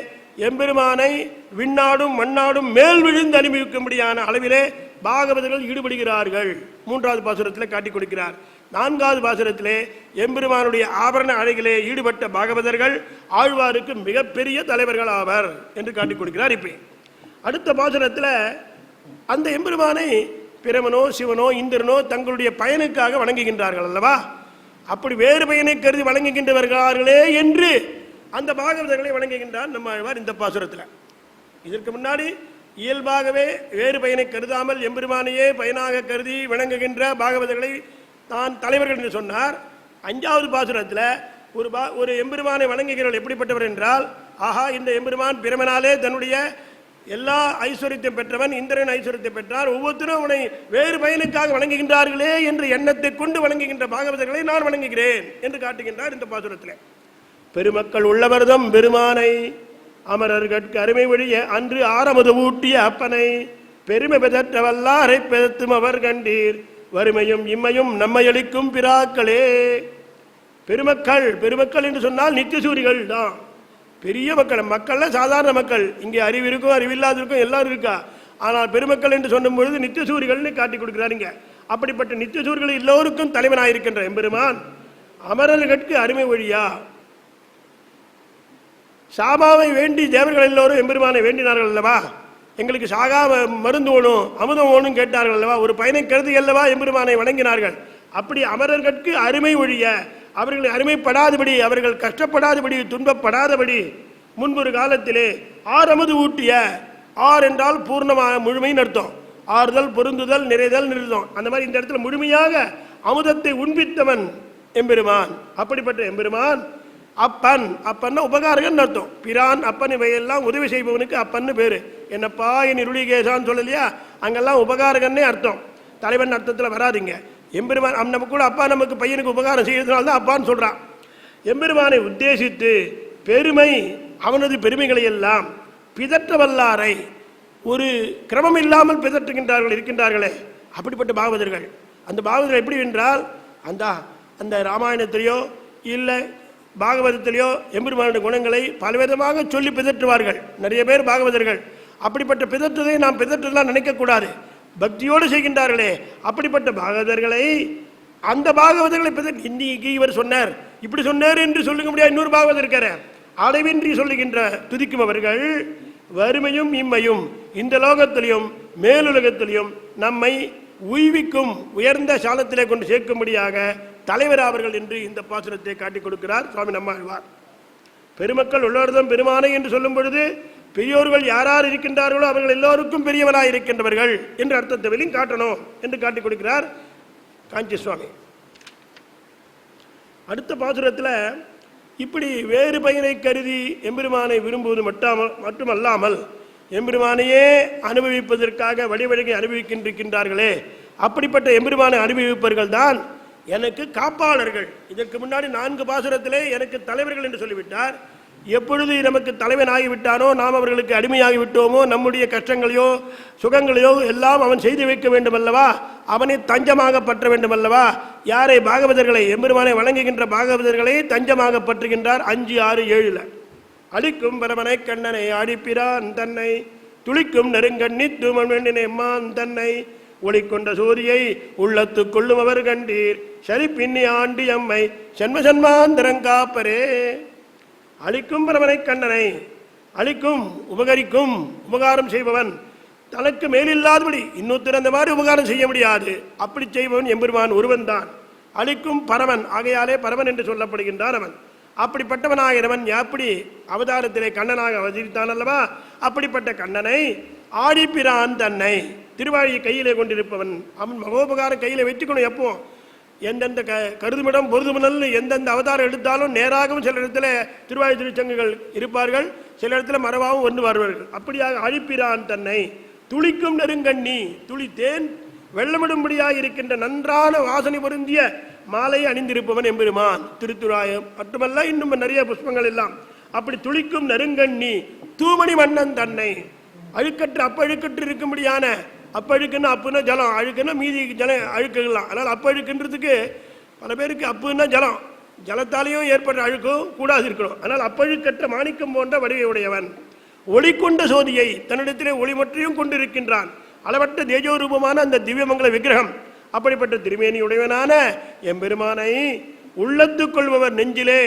எம்பெருமானை விண்ணாடும் மண்ணாடும் மேல் விழுந்து அனுபவிக்கும்படியான அளவிலே பாகவதர்கள் ஈடுபடுகிறார்கள். 3வது பாசுரத்தில் காட்டிக் கொடுக்கிறார். 4வது பாசுரத்திலே எம்பெருமானுடைய ஆபரண அழகிலே ஈடுபட்ட பாகவதர்கள் ஆழ்வாருக்கு மிகப்பெரிய தலைவர்கள் ஆவர் என்று காட்டிக் கொடுக்கிறார். இப்ப அடுத்த பாசுரத்தில் அந்த எம்பெருமானை பிரமனோ சிவனோ இந்திரனோ தங்களுடைய பயனுக்காக வணங்குகின்றார்கள் அல்லவா? அப்படி வேறு பயனை கருதி வணங்குகின்றவர்களே என்று அந்த பாகவதர்களை வணங்குகின்றார் நம்ம ஆழ்வார் இந்த பாசுரத்தில். இதற்கு முன்னாடி இயல்பாகவே வேறு பயனை கருதாமல் எம்பெருமானையே பயனாக கருதி வணங்குகின்ற பாகவதர்களை தான் தலைவர்கள் என்று சொன்னார். 5வது பாசுரத்தில் ஒரு எம்பெருமானை வணங்குகிறவர்கள் எப்படிப்பட்டவர் என்றால், ஆஹா, இந்த எம்பெருமான் பிரமனாலே தன்னுடைய எல்லா ஐஸ்வர்யத்தை பெற்றவன், இந்திரன் ஐஸ்வர்யத்தை பெற்றார், ஒவ்வொருத்தரும் அவனை வேறு பயனுக்காக வணங்குகின்றார்களே என்ற எண்ணத்தை கொண்டு வணங்குகின்ற பாகவதர்களை நான் வணங்குகிறேன் என்று காட்டுகின்றார் இந்த பாசுரத்தில். பெருமக்கள் உள்ளவர்தம் பெருமானை அமரர்கட்கு அருமை வழிய அன்று ஆரமுது ஊட்டிய அப்பனை பெருமை பெதற்ற வல்லாரை பெதத்தும் அவர் கண்டீர் வறுமையும் இம்மையும் நம்மையளிக்கும் பிராக்களே. பெருமக்கள், பெருமக்கள் என்று சொன்னால் நித்தியசூரிகள் தான். பெரிய மக்கள், மக்கள்ல சாதாரண மக்கள், இங்கே அறிவு இருக்கும் அறிவில்லாத இருக்கும் எல்லாரும் இருக்கா. ஆனால் பெருமக்கள் என்று சொல்லும் பொழுது நித்தியசூரிகள்னு காட்டி கொடுக்கிறாருங்க. அப்படிப்பட்ட நித்தியசூரிகள் எல்லோருக்கும் தலைவனாயிருக்கின்ற எம்பெருமான் அமரர்கட்கு அருமை வழியா சாபாவை வேண்டி தேவர்கள் எல்லோரும் எம்பெருமானை வேண்டினார்கள் அல்லவா? எங்களுக்கு சாகா மருந்து ஓணும் அமுதம் ஓணும் கேட்டார்கள் அல்லவா? ஒரு பயனை கருதி அல்லவா எம்பெருமானை வணங்கினார்கள். அப்படி அமரர்கட்கு அருமை ஒழிய அவர்களை அருமைப்படாதபடி, அவர்கள் கஷ்டப்படாதபடி, துன்பப்படாதபடி முன்பொரு காலத்திலே ஆரமுது ஊட்டிய, ஆர் என்றால் பூர்ணமாக முழுமைன்னு அர்த்தம், ஆறுதல் பொருந்துதல் நிறைதல் நிறுத்தம், அந்த மாதிரி இந்த இடத்துல முழுமையாக அமுதத்தை உண்பித்தவன் எம்பெருமான். அப்படிப்பட்ட எம்பெருமான் அப்பன், அப்பன்னா உபகாரகன் அர்த்தம். பிரான் அப்பன் இவையெல்லாம் உதவி செய்பவனுக்கு அப்பன்னு பேரு. என்னப்பா என் இருளிகேசான்னு சொல்லலையா, அங்கெல்லாம் உபகாரகன்னே அர்த்தம், தலைவன் அர்த்தத்தில் வராதிங்க. எம்பெருமான் நம்ம கூட அப்பா நமக்கு பையனுக்கு உபகாரம் செய்யறதுனால தான் அப்பான்னு சொல்றான். எம்பெருமானை உத்தேசித்து பெருமை, அவனது பெருமைகளை எல்லாம் பிதற்ற வல்லாரை ஒரு கிரமம் இல்லாமல் பிதற்றுகின்றார்கள் இருக்கின்றார்களே, அப்படிப்பட்ட பாகவதர்கள். அந்த பாகவதர்கள் எப்படி என்றால், அந்த ராமாயணத்திலேயோ இல்லை பாகவதத்திலேயோ எம்பெருமானுடைய குணங்களை பலவிதமாக சொல்லி பிதற்றுவார்கள் நிறைய பேர் பாகவதர்கள். அப்படிப்பட்ட பிதற்றதை நாம் பிதற்றலாம் நினைக்கக்கூடாது, பக்தியோடு செய்கின்றார்களே அப்படிப்பட்ட பாகவதர்களை, அந்த பாகவதர்களை இன்னைக்கு இவர் சொன்னார் இப்படி சொன்னார் என்று சொல்லுங்க முடியாது. இன்னொரு பாகவதர் இருக்கிற அளவின்றி சொல்லுகின்ற துதிக்கும் அவர்கள் வறுமையும் இம்மையும் இந்த லோகத்திலையும் மேலுலகத்திலையும் நம்மை உய்விக்கும் உயர்ந்த சாலத்திலே கொண்டு சேர்க்கும்படியாக தலைவர் அவர்கள் என்று இந்த பாசுரத்தை காட்டிக் கொடுக்கிறார் சுவாமி நம்மாழ்வார். பெருமக்கள் உள்ளவர்தம் பெருமானை என்று சொல்லும் பொழுது பெரியோர்கள் யார் இருக்கின்றார்களோ அவர்கள் எல்லோருக்கும் பெரியவராக இருக்கின்றவர்கள் என்ற அர்த்தத்தை வெளியும் காட்டணும் என்று காட்டிக் கொடுக்கிறார் காஞ்சி சுவாமி. அடுத்த பாசுரத்தில் இப்படி வேறு பயனை கருதி எம்பெருமானை விரும்புவது மட்டுமல்லாமல் எம்பெருமானையே அனுபவிப்பதற்காக வழிவழிகை அனுபவிக்கின்றிருக்கின்றார்களே, அப்படிப்பட்ட எம்பெருமானை அனுபவிப்பவர்கள் தான் எனக்கு காப்பாளர்கள். இதற்கு முன்னாடி 4 பாசுரத்திலே எனக்கு தலைவர்கள் என்று சொல்லிவிட்டார். எப்பொழுது நமக்கு தலைவன் ஆகிவிட்டானோ, நாம் அவர்களுக்கு அடிமையாகிவிட்டோமோ, நம்முடைய கஷ்டங்களையோ சுகங்களையோ எல்லாம் அவன் செய்து வைக்க வேண்டும் அல்லவா, அவனை தஞ்சமாக பற்ற வேண்டும் அல்லவா. யாரை? பாகவதர்களை, எம்பெருமானை வழங்குகின்ற பாகவதர்களை தஞ்சமாக பற்றுகின்றார். 5, 6, 7 அளிக்கும் பரமனை கண்ணனை ஆடிப்பிரான் தன்னை துளிக்கும் நெருங்கண்ணி தூமண்ணினை எம்மான் தன்னை ஒளிக்கொண்ட சூரியை உள்ளத்து கொள்ளும் அவர் கண்டீர் சரி பின்னி ஆண்டி அம்மை சென்ம சென்மாந்தரங்காப்பரே. அளிக்கும் பரமனை கண்ணனை, அளிக்கும் உபகரிக்கும் உபகாரம் செய்பவன், தனக்கு மேலில்லாதபடி இன்னொருத்தர் அந்த மாதிரி உபகாரம் செய்ய முடியாது, அப்படி செய்பவன் எம்பெருமான் ஒருவன் தான். அளிக்கும் பரமன், ஆகையாலே பரமன் என்று சொல்லப்படுகின்றான் அவன். அப்படிப்பட்டவனாகிறவன் எப்படி அவதாரத்திலே கண்ணனாக அவதரித்தான் அல்லவா, அப்படிப்பட்ட கண்ணனை ஆடிப்பிரான் தன்னை திருவாழியை கையிலே கொண்டிருப்பவன். அவன் மகோபகாரம் கையில வச்சுக்கணும். எப்போ எந்தெந்த கருதுமிடம் பொருதுமிடல் எந்தெந்த அவதாரம் எடுத்தாலும் நேராகவும் சில இடத்துல திருவாழி திருச்சங்குகள் இருப்பார்கள், சில இடத்துல மரபாகவும் வந்து வருவார்கள். அப்படியாக அழிப்பிரான் தன்னை துளிக்கும் நெருங்கண்ணி, துளித்தேன் வெள்ளமிடும்படியாக இருக்கின்ற நன்றான வாசனை பொருந்திய மாலை அணிந்திருப்பவன் எம்பெருமான். திருத்துராயம் மட்டுமல்ல, இன்னும் நிறைய புஷ்பங்கள் எல்லாம். அப்படி துளிக்கும் நெருங்கண்ணி தூமணி மன்னன் தன்னை அழுக்கற்று அப்பழுக்கற்று இருக்கும்படியான, அப்பழுக்குன்னா அப்புன்னா ஜலம், அழுக்குன்னா மீதி ஜலம் அழுக்குலாம். அதனால் அப்பழுக்குன்றதுக்கு பல பேருக்கு அப்புன்னா ஜலம், ஜலத்தாலேயும் ஏற்பட்ட அழுக்கும் கூடாது இருக்கணும். அதனால் அப்பழுக்கற்ற மாணிக்கம் போன்ற வடிவை உடையவன். ஒளி கொண்ட சோதியை தன்னிடத்திலே ஒளிமற்றையும் கொண்டிருக்கின்றான். அளவற்ற தேஜோரூபமான அந்த திவ்யமங்கல விக்கிரகம், அப்படிப்பட்ட திருமேனியுடையவனான எம்பெருமானை உள்ளத்துக் கொள்பவர், நெஞ்சிலே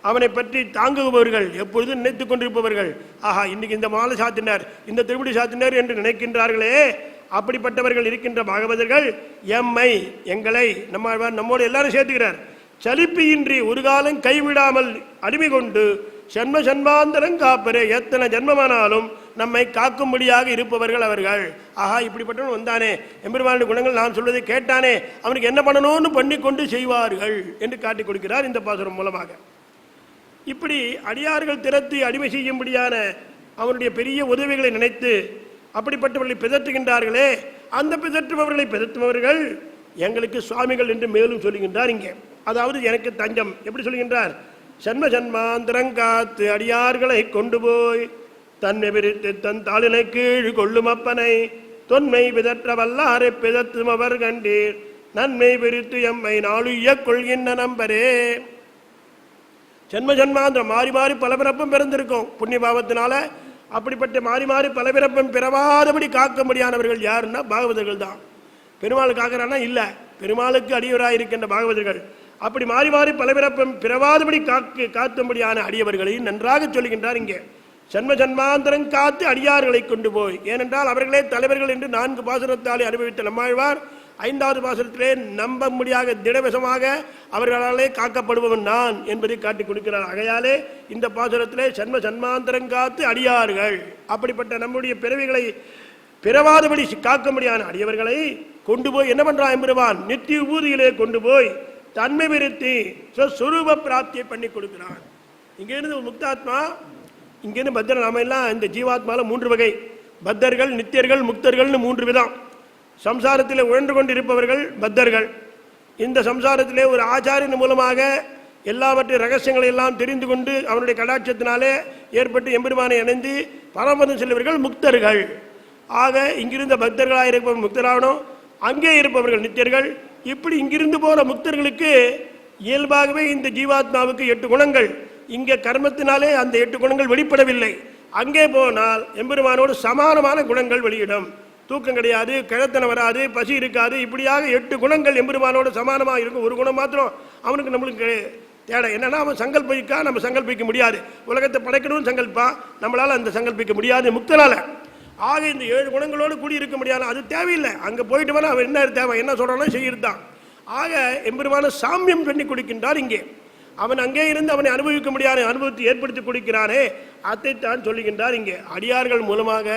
அவனை பற்றி தாங்குபவர்கள், எப்பொழுதும் நினைத்துக் கொண்டிருப்பவர்கள். ஆஹா, இன்னைக்கு இந்த மாலை சாத்தினார், இந்த திருமுடி சாத்தினார் என்று நினைக்கின்றார்களே, அப்படிப்பட்டவர்கள் இருக்கின்ற பாகவதர்கள் எம்மை, எங்களை, நம்மோடு எல்லாரும் சேர்த்துக்கிறார், சலிப்பியின்றி ஒரு காலம் கைவிடாமல் அடிமை கொண்டு ஜன்ம ஜன்மாந்தரம் காப்பரே, எத்தனை ஜன்மமானாலும் நம்மை காக்கும்படியாக இருப்பவர்கள் அவர்கள். ஆஹா, இப்படிப்பட்டவன் வந்தானே, எம்பெருமானுடைய குணங்கள் நாம் சொல்வதை கேட்டானே, அவனுக்கு என்ன பண்ணணும்னு பண்ணி கொண்டு செய்வார்கள் என்று காட்டிக் கொடுக்கிறார் இந்த பாசுரம் மூலமாக. இப்படி அடியார்கள் திறத்து அடிமை செய்யும்படியான அவனுடைய பெரிய உதவிகளை நினைத்து அப்படிப்பட்டவர்களை பிதற்றுகின்றார்களே, அந்த பிதற்றுபவர்களை பிதற்றுபவர்கள் எங்களுக்கு சுவாமிகள் என்று மேலும் சொல்லுகின்றார் இங்கே. அதாவது எனக்கு தஞ்சம். எப்படி சொல்லுகின்றார்? ஜன்ம ஜன்மாந்திரங்காத்து அடியார்களை கொண்டு போய் தன்னை விரித்து தன் தாளினை கீழ் கொள்ளும் அப்பனை தொன்மை பிதற்ற வல்லாரை பிதற்றும் அவர் கண்டீர் நன்மை விரித்து எம்மை நாளுய கொள்கின்ற நம்பரே. ஜன்ம ஜன்மாந்திரம் மாறி மாறி பல பிறப்பும் பிறந்திருக்கும் புண்ணிய பாவத்தினால. அப்படிப்பட்ட மாறி மாறி பல பிறப்பும் பிறவாதபடி காக்கும்படியானவர்கள் யாருன்னா பாகவதர்கள் தான். பெருமாள் காக்கிறான்னா இல்ல, பெருமாளுக்கு அடியவராக இருக்கின்ற பாகவதர்கள் அப்படி மாறி மாறி பல பிறப்பும் பிறவாதபடி காத்தும்படியான அடியவர்களையும் நன்றாக சொல்லுகின்றார் இங்கே. ஜன்ம ஜன்மாந்தரம் காத்து அடியார்களை கொண்டு போய், ஏனென்றால் அவர்களே தலைவர்கள் என்று 4 பாசுரத்தாலே அனுபவித்த நம்மாழ்வார் 5வது பாசுரத்திலே நம்ப முடியாத திடவசமாக அவர்களாலே காக்கப்படுபவன் நான் என்பதை காட்டிக் கொடுக்கிறார். ஆகையாலே இந்த பாசுரத்திலே ஜன்ம ஜன்மாந்தரம் காத்து அடியார்கள், அப்படிப்பட்ட நம்முடைய பிறவிகளை பிறவாதபடி காக்க முடியாத அடியவர்களை கொண்டு போய் என்ன பண்றான் எம்பெருமான்? நித்திய விபூதியிலே கொண்டு போய் தன்மை விருத்தி சொரூப பிராப்தியை பண்ணி கொடுக்கிறான். இங்கிருந்து முக்தாத்மா, இங்கிருந்து பத்தர். நாம எல்லாம் இந்த ஜீவாத்மால 3 வகை, பத்தர்கள், நித்தியர்கள், முக்தர்கள்னு 3 விதம். சம்சாரத்திலே உழன்று கொண்டிருப்பவர்கள் பத்தர்கள். இந்த சம்சாரத்திலே ஒரு ஆச்சாரியின் மூலமாக எல்லாவற்றை ரகசியங்களை எல்லாம் தெரிந்து கொண்டு அவனுடைய கடாட்சத்தினாலே ஏற்பட்டு எம்பெருமானை இணைந்து பரமபதம் செல்வர்கள் முக்தர்கள். ஆக இங்கிருந்த பக்தர்களாக இருப்பவர்கள் முக்தராகணும், அங்கே இருப்பவர்கள் நித்தியர்கள். இப்படி இங்கிருந்து போற முக்தர்களுக்கு இயல்பாகவே இந்த ஜீவாத்மாவுக்கு 8 குணங்கள், இங்கே கர்மத்தினாலே அந்த 8 குணங்கள் வெளிப்படவில்லை. அங்கே போனால் எம்பெருமானோடு சமானமான குணங்கள் வெளியிடும். தூக்கம் கிடையாது, கிழத்தனை வராது, பசி இருக்காது. இப்படியாக 8 குணங்கள் எம்பெருமானோடு சமானமாக இருக்கும். ஒரு குணம் மாத்திரம் அவனுக்கு நம்மளுக்கு தேவை என்னன்னா, அவன் சங்கல்பிக்கா, நம்ம சங்கல்பிக்க முடியாது. உலகத்தை படைக்கணும்னு சங்கல்பா, நம்மளால அந்த சங்கல்பிக்க முடியாது முக்தனால. ஆக இந்த 7 குணங்களோடு கூடி இருக்க முடியாது, அது தேவையில்லை. அங்கே போயிட்டு வேணா அவன் என்ன தேவை, என்ன சொல்றானோ செய்யறதான். ஆக எம்பெருமான சாமியம் பண்ணி கொடுக்கின்றார் இங்கே. அவன் அங்கே இருந்து அவனை அனுபவிக்க முடியாத அனுபவத்தை ஏற்படுத்தி கொடுக்கிறானே, அதைத்தான் சொல்லுகின்றார் இங்கே. அடியார்கள் மூலமாக,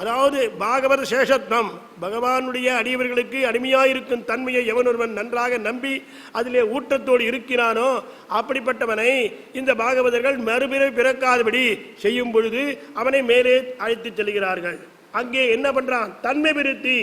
அதாவது பாகவத சேஷத்வம், பகவானுடைய அடியவர்களுக்கு அடிமையாயிருக்கும் தன்மையை எவன் ஒருவன் நன்றாக நம்பி அதிலே ஊட்டத்தோடு இருக்கிறானோ அப்படிப்பட்டவனை இந்த பாகவதர்கள் மறுபிறவி பிறக்காதபடி செய்யும் பொழுது அவனை மேலே அழைத்து செல்கிறார்கள். அங்கே என்ன பண்றான்? தன்மை விருத்தி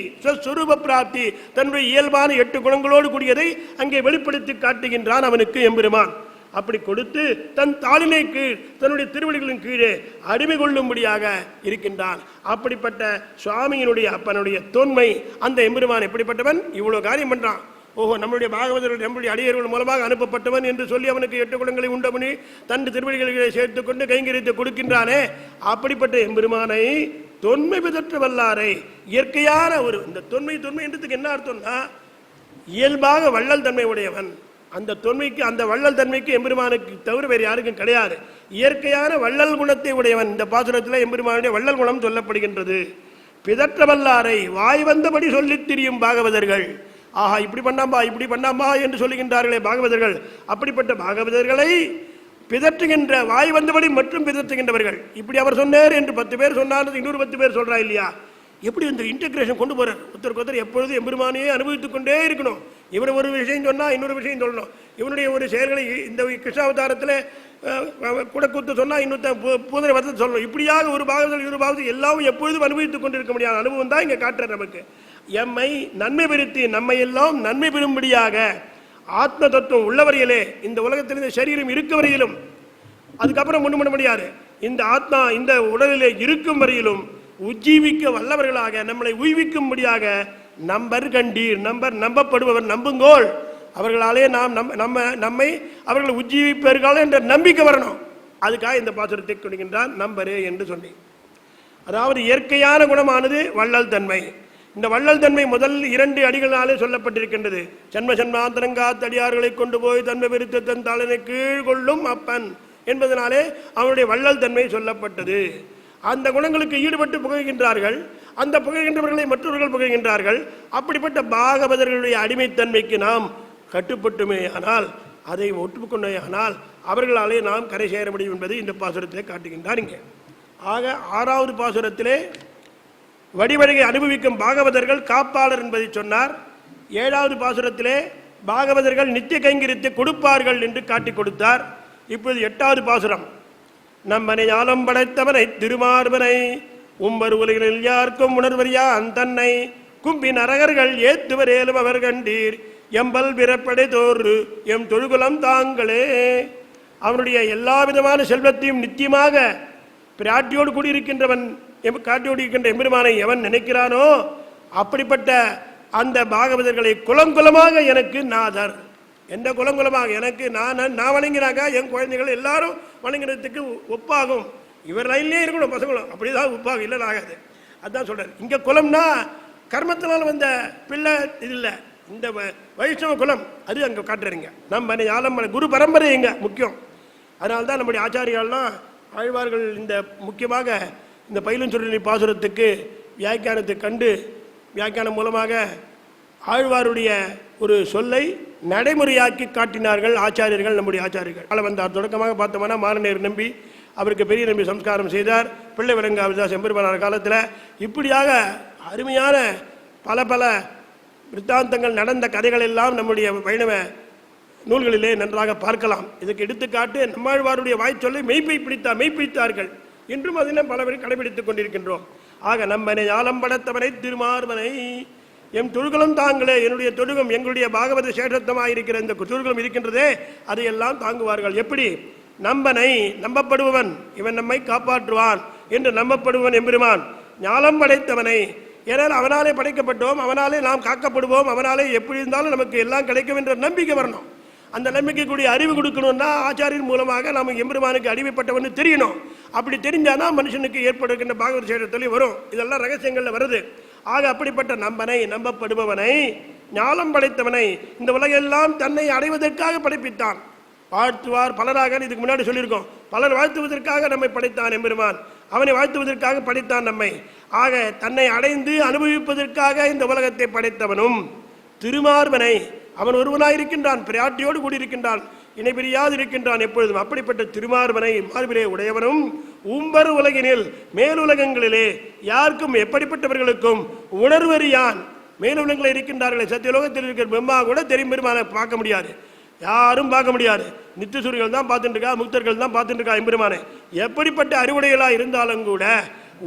சொரூப பிராப்தி, தன்னுடைய இயல்பான 8 குணங்களோடு கூடியதை அங்கே வெளிப்படுத்தி காட்டுகின்றான் அவனுக்கு எம்பெருமான். அப்படி கொடுத்து தன் தாளினை கீழ், தன்னுடைய திருவடிகளின் கீழே அடிமை கொள்ளும்படியாக இருக்கின்றான். அப்படிப்பட்ட சுவாமியினுடைய அப்பனுடைய தொன்மை அந்த எம்பெருமான் எப்படிப்பட்டவன்? இவ்வளவு காரியம் பண்றான். ஓஹோ, நம்முடைய பாகவதர்கள் நம்முடைய அடியர்கள் மூலமாக அனுப்பப்பட்டவன் என்று சொல்லி அவனுக்கு 8 குணங்களை உண்டபடி தன் திருவடிகளை சேர்த்துக் கொண்டு கைங்கரித்து கொடுக்கின்றானே, அப்படிப்பட்ட எம்பெருமானை தொன்மை பிதற்ற வல்லாரை, இயற்கையான ஒரு இந்த தொன்மை என்றதுக்கு என்ன அர்த்தம்னா, இயல்பாக வள்ளல் தன்மை உடையவன். அந்த தொன்மைக்கு, அந்த வள்ளல் தன்மைக்கு எம்பெருமானுக்கு தவிர வேறு யாருக்கும் கிடையாது. இயற்கையான வள்ளல் குணத்தை உடையவன். இந்த பாசுரத்தில் எம்பெருமானுடைய வள்ளல் குணம் சொல்லப்படுகின்றது. பிதற்ற வல்லாரை வாய் வந்தபடி சொல்லித் திரியும் பாகவதர்கள். ஆஹா, இப்படி பண்ணாம்பா, இப்படி பண்ணாம்பா என்று சொல்லுகின்றார்களே பாகவதர்கள். அப்படிப்பட்ட பாகவதர்களை பிதற்றுகின்ற, வாய் வந்தபடி மற்றும் பிதற்றுகின்றவர்கள். இப்படி அவர் சொன்னார் என்று 10 பேர் சொன்னார், இன்னொரு 10 பேர் சொல்றா இல்லையா? எப்படி இந்த இன்டெகிரேஷன் கொண்டு போறார்? ஒருத்தருக்கு ஒருத்தர் எப்பொழுது எம்பெருமானையே அனுபவித்துக் கொண்டே இருக்கணும். இவன் ஒரு விஷயம் சொன்னா இன்னொரு விஷயம் சொல்லணும். இவனுடைய ஒரு செயல்களை இந்த கிருஷ்ணாவதாரத்தில் கூட கூத்து சொன்னா இன்னொருத்த பூதனை வரத்தை சொல்லணும். இப்படியாக ஒரு பாகத்தில் இன்னொரு பாகத்தில் எல்லாரும் எப்பொழுதும் அனுபவித்துக் கொண்டிருக்க முடியாத அனுபவம் தான் இங்க காட்டுற நமக்கு. எம்மை நன்மை பெருத்தி, நம்மை எல்லாம் நன்மை பெறும்படியாக ஆத்ம தத்துவம் உள்ளவரையிலே, இந்த உலகத்தில் இந்த சரீரம் இருக்க வரையிலும், அதுக்கப்புறம் ஒண்ணு பண்ண முடியாது. இந்த ஆத்மா இந்த உடலிலே இருக்கும் வரையிலும் உஜ்ஜீவிக்க வல்லவர்களாக, நம்மளை உய்விக்கும்படியாக நம்பர் கண்டீர், நம்பப்படுபவர் நம்புங்கோள், அவர்களாலே நாம் நம்மை அவர்கள் உஜ்ஜீவிப்பார்கள் என்ற நம்பிக்கை வரணும். அதுக்காக இந்த பாசுரத்தை கொடுக்கின்றான் நம்பரே என்று சொன்னேன். அதாவது இயற்கையான குணமானது வள்ளல் தன்மை. இந்த வள்ளல் தன்மை முதல் 2 அடிகளாலே சொல்லப்பட்டிருக்கின்றது. ஜன்ம ஜன்மாந்தரங்காத் அடியார்களை கொண்டு போய் தன்மை விருத்த தன் தாளனை கீழ் கொள்ளும் அப்பன் என்பதனாலே அவனுடைய வள்ளல் தன்மை சொல்லப்பட்டது. அந்த குணங்களுக்கு ஈடுபட்டு புகழ்கின்றார்கள். அந்த புகழ்கின்றவர்களை மற்றவர்கள் புகழ்கின்றார்கள். அப்படிப்பட்ட பாகவதர்களுடைய அடிமைத்தன்மைக்கு நாம் கட்டுப்பட்டுமே ஆனால், அதை ஒட்டுக்கொண்டே ஆனால் அவர்களாலே நாம் கரை சேர முடியும் என்பதை இந்த பாசுரத்திலே காட்டுகின்றார். இங்கே ஆக 6வது பாசுரத்திலே வடிவழகை அனுபவிக்கும் பாகவதர்கள் காப்பாளர் என்பதை சொன்னார். 7வது பாசுரத்திலே பாகவதர்கள் நித்திய கைங்கரியத்தை கொடுப்பார்கள் என்று காட்டிக் கொடுத்தார். இப்போது 8வது பாசுரம், நம்மனை ஞானம் படைத்தவனை திருமார்பனை உம்பர் உலகில் யாருக்கும் உணர்வறியா அந்தன்னை கும்பின் அரகர்கள் ஏத்துவரேலும் அவர் கண்டீர் எம்பல் பிறப்படை தோறு எம் தொழுகுலம் தாங்களே. அவனுடைய எல்லா விதமான செல்வத்தையும் நித்தியமாக பிராட்டியோடு கூடியிருக்கின்றவன் காட்டியோடு இருக்கின்ற எம்பெருமானை எவன் நினைக்கிறானோ அப்படிப்பட்ட அந்த பாகவதர்களை குலம் குலமாக எனக்கு நாதர். எந்த குலம் குலமாக எனக்கு நான் வணங்கினாக்கா என் குழந்தைகள் எல்லாரும் வணங்கினதுக்கு ஒப்பாகும். இவர் லைன்லேயே இருக்கணும் பசங்களும், அப்படிதான் ஒப்பாகும், இல்லை ஆகாது. அதுதான் சொல்றாரு. இங்கே குலம்னா கர்மத்தினால் வந்த பிள்ளை இது இல்லை, இந்த வைஷ்ணவ குலம் அது அங்கே காட்டுறீங்க. நம்ம ஆலம் குரு பரம்பரை இங்கே முக்கியம். அதனால்தான் நம்முடைய ஆச்சாரியாலாம் ஆழ்வார்கள் இந்த முக்கியமாக இந்த பயிலுஞ்சொல்லி பாசுரத்துக்கு வியாக்கியானத்தை கண்டு வியாக்கியானம் மூலமாக ஆழ்வாருடைய ஒரு சொல்லை நடைமுறையாக்கி காட்டினார்கள் ஆச்சாரியர்கள், நம்முடைய ஆச்சாரியர்கள். வந்தார் தொடக்கமாக பார்த்தோம்னா மாரநேர் நம்பி அவருக்கு பெரிய நம்பி சம்ஸ்காரம் செய்தார். பிள்ளை விலங்காவிதாஸ் எம்பெருமானார் காலத்தில் இப்படியாக அருமையான பல பல விருத்தாந்தங்கள் நடந்த கதைகள் எல்லாம் நம்முடைய வைணவ நூல்களிலே நன்றாக பார்க்கலாம். இதுக்கு எடுத்துக்காட்டு நம்மாழ்வாருடைய வாய்ச்சொல்லை மெய்ப்பித்தார்கள். இன்றும் அதிலும் பல பேர் கடைபிடித்துக் கொண்டிருக்கின்றோம். ஆக நம்மனை ஞானம் படைத்தவனை திருமார்பனை எம் தொழுகளும் தாங்களே, என்னுடைய தொழுகம் எங்களுடைய பாகவத சேஷத்தமாக இருக்கிற இந்த தொழுகம் இருக்கின்றதே அதையெல்லாம் தாங்குவார்கள். எப்படி? நம்பனை நம்பப்படுபவன் இவன் நம்மை காப்பாற்றுவான் என்று நம்பப்படுவன் எம்பெருமான் ஞானம் படைத்தவனை. ஏனால் அவனாலே படைக்கப்பட்டோம், அவனாலே நாம் காக்கப்படுவோம், அவனாலே எப்படி இருந்தாலும் நமக்கு எல்லாம் கிடைக்கும் என்ற நம்பிக்கை வரணும். அந்த நம்பிக்கைக்கூடிய அறிவு கொடுக்கணும்னா ஆச்சாரியின் மூலமாக நம்ம எம்பெருமானுக்கு அடிமைப்பட்டவன்னு தெரியணும். அப்படி தெரிஞ்சாதான் மனுஷனுக்கு ஏற்படுகின்ற பாகவத சேஷத்திலே வரும். இதெல்லாம் ரகசியங்கள்ல வருது. ஆக அப்படிப்பட்ட நம்பனை நம்பப்படுபவனை ஞானம் படைத்தவனை இந்த உலகெல்லாம் தன்னை அடைவதற்காக படைப்பித்தான். வாழ்த்துவார் பலராக இதுக்கு முன்னாடி சொல்லியிருக்கோம். பலர் வாழ்த்துவதற்காக நம்மை படைத்தான் எம்பெருமான். அவனை வாழ்த்துவதற்காக படைத்தான் நம்மை. ஆக தன்னை அடைந்து அனுபவிப்பதற்காக இந்த உலகத்தை படைத்தவனும் திருமார்பனை, அவன் ஒருவனாயிருக்கின்றான், பிராட்டியோடு கூடியிருக்கின்றான், இணை பிரியாது இருக்கின்றான் எப்பொழுதும். அப்படிப்பட்ட திருமார்பனை மார்பிலே உடையவனும் உம்பர் உலகினில் மேலுலகங்களிலே யாருக்கும் எப்படிப்பட்டவர்களுக்கும் உணர்வறியான். மேலுலகங்களில் இருக்கின்றார்களே, சத்தியலோகத்தில் இருக்கிற பிரம்மா கூட தெரியும் பெருமான பார்க்க முடியாது, யாரும் பார்க்க முடியாது. நித்தியசூரிகள் தான் பார்த்துட்டு இருக்கா, முக்தர்கள் தான் பார்த்துட்டு இருக்கா எம்பெருமானை. எப்படிப்பட்ட அறிவுடையலா இருந்தாலும் கூட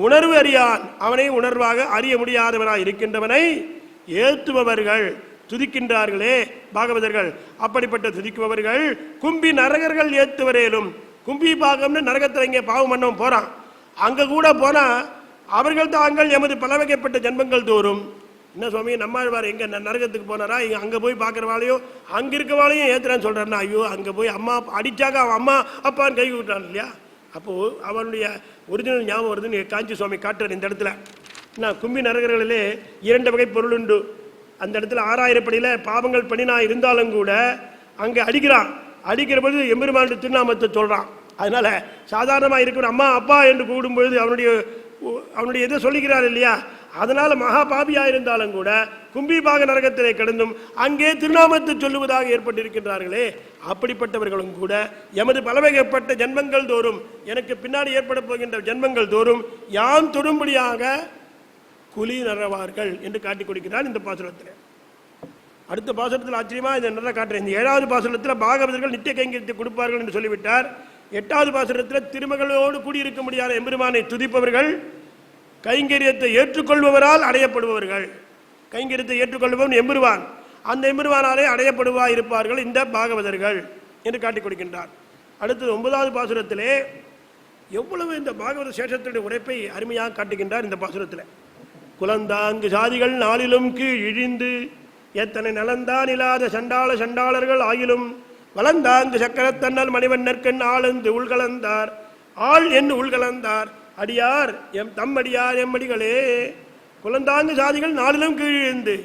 உணர்வு அறியான், அவனை உணர்வாக அறிய முடியாதவனாய் இருக்கின்றவனை ஏத்துபவர்கள் துதிக்கின்றார்களே பாகவதர்கள். அப்படிப்பட்ட துதிக்குபவர்கள் கும்பி நரகர்கள் ஏத்துவரேலும். கும்பி பாகம்னு நரகத்தில் இங்கே பாவம் பண்ணவும் போறான். அங்க கூட போனா அவர்கள் தாங்கள் எமது பலவகைப்பட்ட ஜென்மங்கள் தோறும். என்ன சுவாமி நம்மாழ்வார் எங்க நரகத்துக்கு போனாரா? அங்க போய் பார்க்கறவாளையும் அங்க இருக்கவாளையும் ஏத்துறான்னு சொல்றாருன்னா, ஐயோ அங்க போய் அம்மா அடிச்சாக்க அவன் அம்மா அப்பான்னு கை விட்டான் இல்லையா? அப்போ அவனுடைய ஒரிஜினல் ஞாபகம் வருதுன்னு காஞ்சி சுவாமி காட்டுறார் இந்த இடத்துல. நான் கும்பி நரகர்களிலே 2 வகை பொருள் உண்டு. அந்த இடத்துல 6000 படியில் பாவங்கள் பண்ணினா இருந்தாலும் கூட அங்கே அடிக்கிறான். அடிக்கிற பொழுது எம்பெருமானுடைய திருநாமத்தை சொல்கிறான். அதனால சாதாரணமாக இருக்கிற அம்மா அப்பா என்று கூடும்பொழுது அவனுடைய இதை சொல்லிக்கிறார் இல்லையா? அதனால மகா பாபியாக இருந்தாலும் கூட கும்பிபாக நரகத்திலே கிடந்தும் அங்கே திருநாமத்தை சொல்லுவதாக ஏற்பட்டிருக்கின்றார்களே, அப்படிப்பட்டவர்களும் கூட எமது பலவகைப்பட்ட ஜென்மங்கள் தோறும், எனக்கு பின்னாடி ஏற்பட போகின்ற ஜென்மங்கள் தோறும் யாம் தொடும்படியாக குலி நரவார்கள் என்று காட்டிக் கொடுக்கிறார் இந்த பாசுரத்தில். அடுத்த பாசுரத்தில் ஆச்சரியமா இதை நல்லா காட்டுறேன். இந்த 7வது பாசுரத்தில் பாகவதர்கள் நித்திய கைங்கரியத்தை கொடுப்பார்கள் என்று சொல்லிவிட்டார். 8வது பாசுரத்தில் திருமகளோடு கூடியிருக்க முடியாத எம்பெருமானை துதிப்பவர்கள் கைங்கரியத்தை ஏற்றுக்கொள்பவரால் அடையப்படுபவர்கள். கைங்கரியத்தை ஏற்றுக்கொள்பவன் எம்பெருவான், அந்த எம்பெருவானாலே அடையப்படுவா இருப்பார்கள் இந்த பாகவதர்கள் என்று காட்டிக் கொடுக்கின்றார். அடுத்தது 9வது பாசுரத்திலே எவ்வளவு இந்த பாகவத சேஷத்தினுடைய உரைப்பை அருமையாக காட்டுகின்றார் இந்த பாசுரத்தில். குலந்தாங்கு சாதிகள் நாளிலும் கீழ் இழிந்து எத்தனை நலந்தான் இல்லாத சண்டாளர்கள் ஆயிலும் வளந்தாங்கு சக்கரத்தன்னல் மணிவண்ணற்கண் ஆளுந்து உள்கலந்தார் ஆள் என்று உள்கலந்தார் அடியார் எம் தம் அடியார் எம்மடிகளே. குலந்தாங்கு சாதிகள் நாளிலும் கீழிருந்து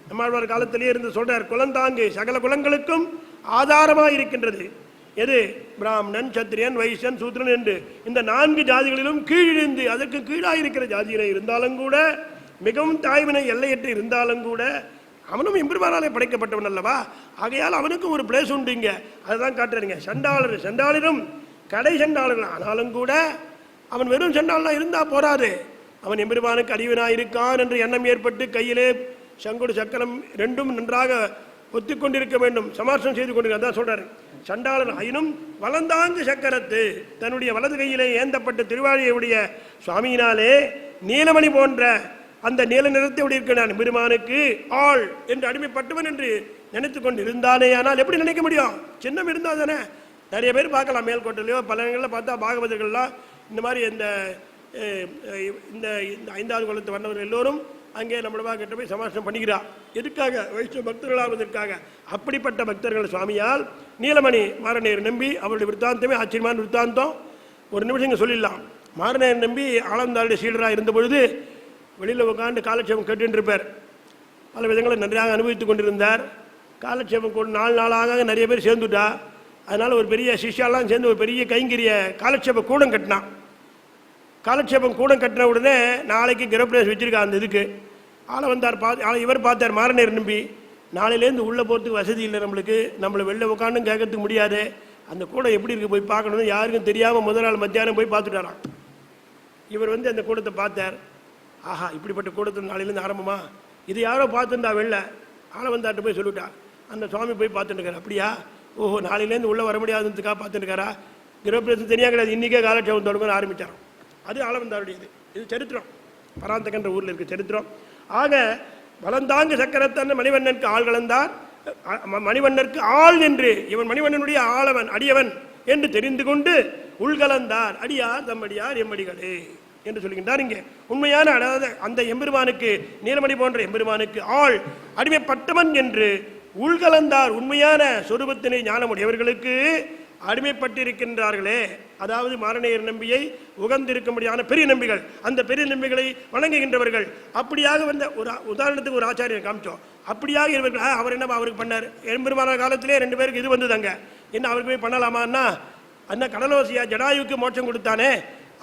நம்மாழ்வார் காலத்திலே இருந்து சொல்றார். குலந்தாங்கு சகல குலங்களுக்கும் ஆதாரமாக இருக்கின்றது எது? பிராமணன், சத்திரியன், வைசியன், சூத்ரன் என்று இந்த 4 ஜாதிகளிலும் கீழிருந்து அதற்கு கீழாக இருக்கிற ஜாதியினை இருந்தாலும் கூட, மிகவும் தாய்வினை எல்லையற்று இருந்தாலும் கூட, அவனும் எம்பெருமானாலே படைக்கப்பட்டவன் அல்லவா? ஆகையால் அவனுக்கும் ஒரு பிளேஸ் உண்டு. இங்க அதுதான் காட்டுறீங்க. சண்டாளரும் கடை சண்டாளர்கள் ஆனாலும் கூட அவன் வெறும் சண்டாளனா இருந்தா போராது, அவன் எம்பெருமானுக்கு அடிவனாக இருக்கான் என்று எண்ணம் ஏற்பட்டு கையிலே சங்கொடு சக்கரம் 2ம் நன்றாக ஒத்திக்கொண்டிருக்க வேண்டும், சமார்த்தம் செய்து கொண்டிருக்க. அதான் சொல்றாரு. சண்டாளன் ஆயினும் வலந்தாங்கு சக்கரத்து தன்னுடைய வலது கையிலே ஏந்தப்பட்ட திருவாழியுடைய சுவாமியினாலே நீலமணி போன்ற அந்த நீல நிறத்தை இருக்கிற நான் பெருமானுக்கு ஆள் என்று அடிமைப்பட்டவன் என்று நினைத்துக் கொண்டு இருந்தானே. ஆனால் எப்படி நினைக்க முடியும்? சின்னம் இருந்தால் தானே. நிறைய பேர் பார்க்கலாம், மேல்கோட்டிலையோ பல இடங்களில் பார்த்தா பாகவதர்கள்லாம் இந்த மாதிரி இந்த 5வது குலத்து வந்தவர்கள் எல்லோரும் அங்கே நம்மளவாக கிட்ட போய் சமாசனம் பண்ணிக்கிறார். எதுக்காக? வைஷ்ணவ பக்தர்களாவதற்காக. அப்படிப்பட்ட பக்தர்கள் சுவாமியால் நீலமணி மாரநேயர் நம்பி அவருடைய விற்த்தாந்தமே ஆச்சரியமான விற்த்தாந்தம். ஒரு நிமிஷம் இங்கே சொல்லிடலாம். மாரநேயர் நம்பி ஆளந்தாருடைய சீடராக இருந்த பொழுது வெளியில் உட்காந்து காலட்சேபம் கேட்டு இருப்பார். பல விதங்களை நன்றாக அனுபவித்துக் கொண்டிருந்தார். காலட்சேபம் கூட 4 நாளாக நிறைய பேர் சேர்ந்துட்டா. அதனால் ஒரு பெரிய சிஷ்யாலாம் சேர்ந்து ஒரு பெரிய கைங்கரிய காலட்சேப கூடம் கட்டினான். காலட்சேபம் கூடம் கட்டின உடனே நாளைக்கு கிரகப்பிரவேசம் வச்சிருக்கா. அந்த இதுக்கு ஆளை வந்தார். இவர் பார்த்தார் மாரநேயர் நம்பி, நாளையிலேருந்து உள்ளே போகிறதுக்கு வசதி இல்லை, நம்மளை வெளில உட்காந்தும் கேட்கறதுக்கு முடியாது, அந்த கூடம் எப்படி இருக்குது போய் பார்க்கணும், யாருக்கும் தெரியாமல் முதல் நாள் மத்தியானம் போய் பார்த்துட்டாராம். இவர் அந்த கூடத்தை பார்த்தார். ஆஹா, இப்படிப்பட்ட கூடத்தில் நாளையிலேருந்து ஆரம்பமா, இது யாரோ பார்த்துருந்தா வெளில ஆளை வந்தார்ட்டு போய் சொல்லிட்டா. அந்த சுவாமி போய் பார்த்துட்டுருக்காரு. அப்படியா? ஓஹோ, நாளையிலேருந்து உள்ளே வர முடியாதுன்றதுக்காக பார்த்துட்டுருக்காரா? கிரகப்பிரவேசம் தெரியா கிடையாது, இன்றைக்கே காலட்சேபம் தொடங்க ஆரம்பித்தாராம். அது ஆளவந்தாருடையது. இது சரித்திரம், பராந்தகன்ற ஊரில் இருக்க சரித்திரம். ஆக வலந்தாங்கு சக்கரத்தன் மணிவண்ணனுக்கு ஆள் கலந்தார். மணிவண்ணனுக்கு ஆள் என்று இவன் மணிவண்ணனுடைய ஆளவன் அடியவன் என்று தெரிந்து கொண்டு உள்கலந்தார். அடியார் தம்மடியார் எம்மடிகளே என்று சொல்கின்றார். இங்கே உண்மையான அதாவது அந்த எம்பெருமானுக்கு நீலமணி போன்ற எம்பெருமானுக்கு ஆள் அடிமைப்பட்டவன் என்று உள்கலந்தார். உண்மையான சொரூபத்தினை ஞானமுடையவர்களுக்கு அடிமைப்பட்டிருக்கின்றார்களே, அதாவது மாரநேயர் நம்பியை உகந்திருக்க முடியாத பெரிய நம்பிகள், அந்த பெரிய நம்பிகளை வணங்குகின்றவர்கள். அப்படியாக வந்த ஒரு உதாரணத்துக்கு ஒரு ஆச்சாரியர் காமிச்சோம். அப்படியாக இவர்கள் அவர் என்ன அவருக்கு பண்ணார்? எம்பெருமான காலத்திலே 2 பேருக்கு இது வந்ததுங்க. என்ன அவருக்கு போய் பண்ணலாமான்னா, அண்ணா கடலோசியா ஜடாயுக்கு மோட்சம் கொடுத்தானே,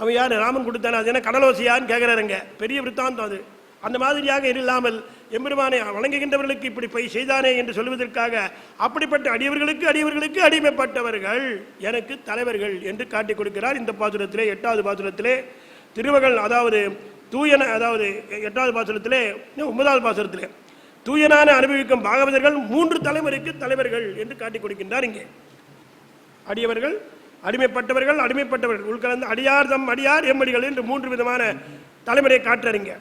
அவன் யார்? ராமன் கொடுத்தானே, அது என்ன கடலோசியான்னு கேட்கிறாருங்க. பெரிய விற்த்தாந்தம் அது. அந்த மாதிரியாக இல்லாமல் எம்பெருமானை வணங்குகின்றவர்களுக்கு இப்படி போய் செய்தானே என்று சொல்வதற்காக அப்படிப்பட்ட அடியவர்களுக்கு அடிமைப்பட்டவர்கள் எனக்கு தலைவர்கள் என்று காட்டிக் கொடுக்கிறார். இந்த பாசுரத்திலே 8வது பாசுரத்திலே திருமகள், அதாவது தூயன, அதாவது 8வது பாசுரத்திலே 9வது பாசுரத்திலே தூயனான அனுபவிக்கும் பாகவதர்கள் 3 தலைமுறைக்கு தலைவர்கள் என்று காட்டிக் கொடுக்கின்றார். இங்கே அடியவர்கள், அடிமைப்பட்டவர்கள் உள்கலந்து அடியார் தம் அடியார் எம்மடிகள் என்று 3 விதமான தலைமுறையை காட்டுறீங்க.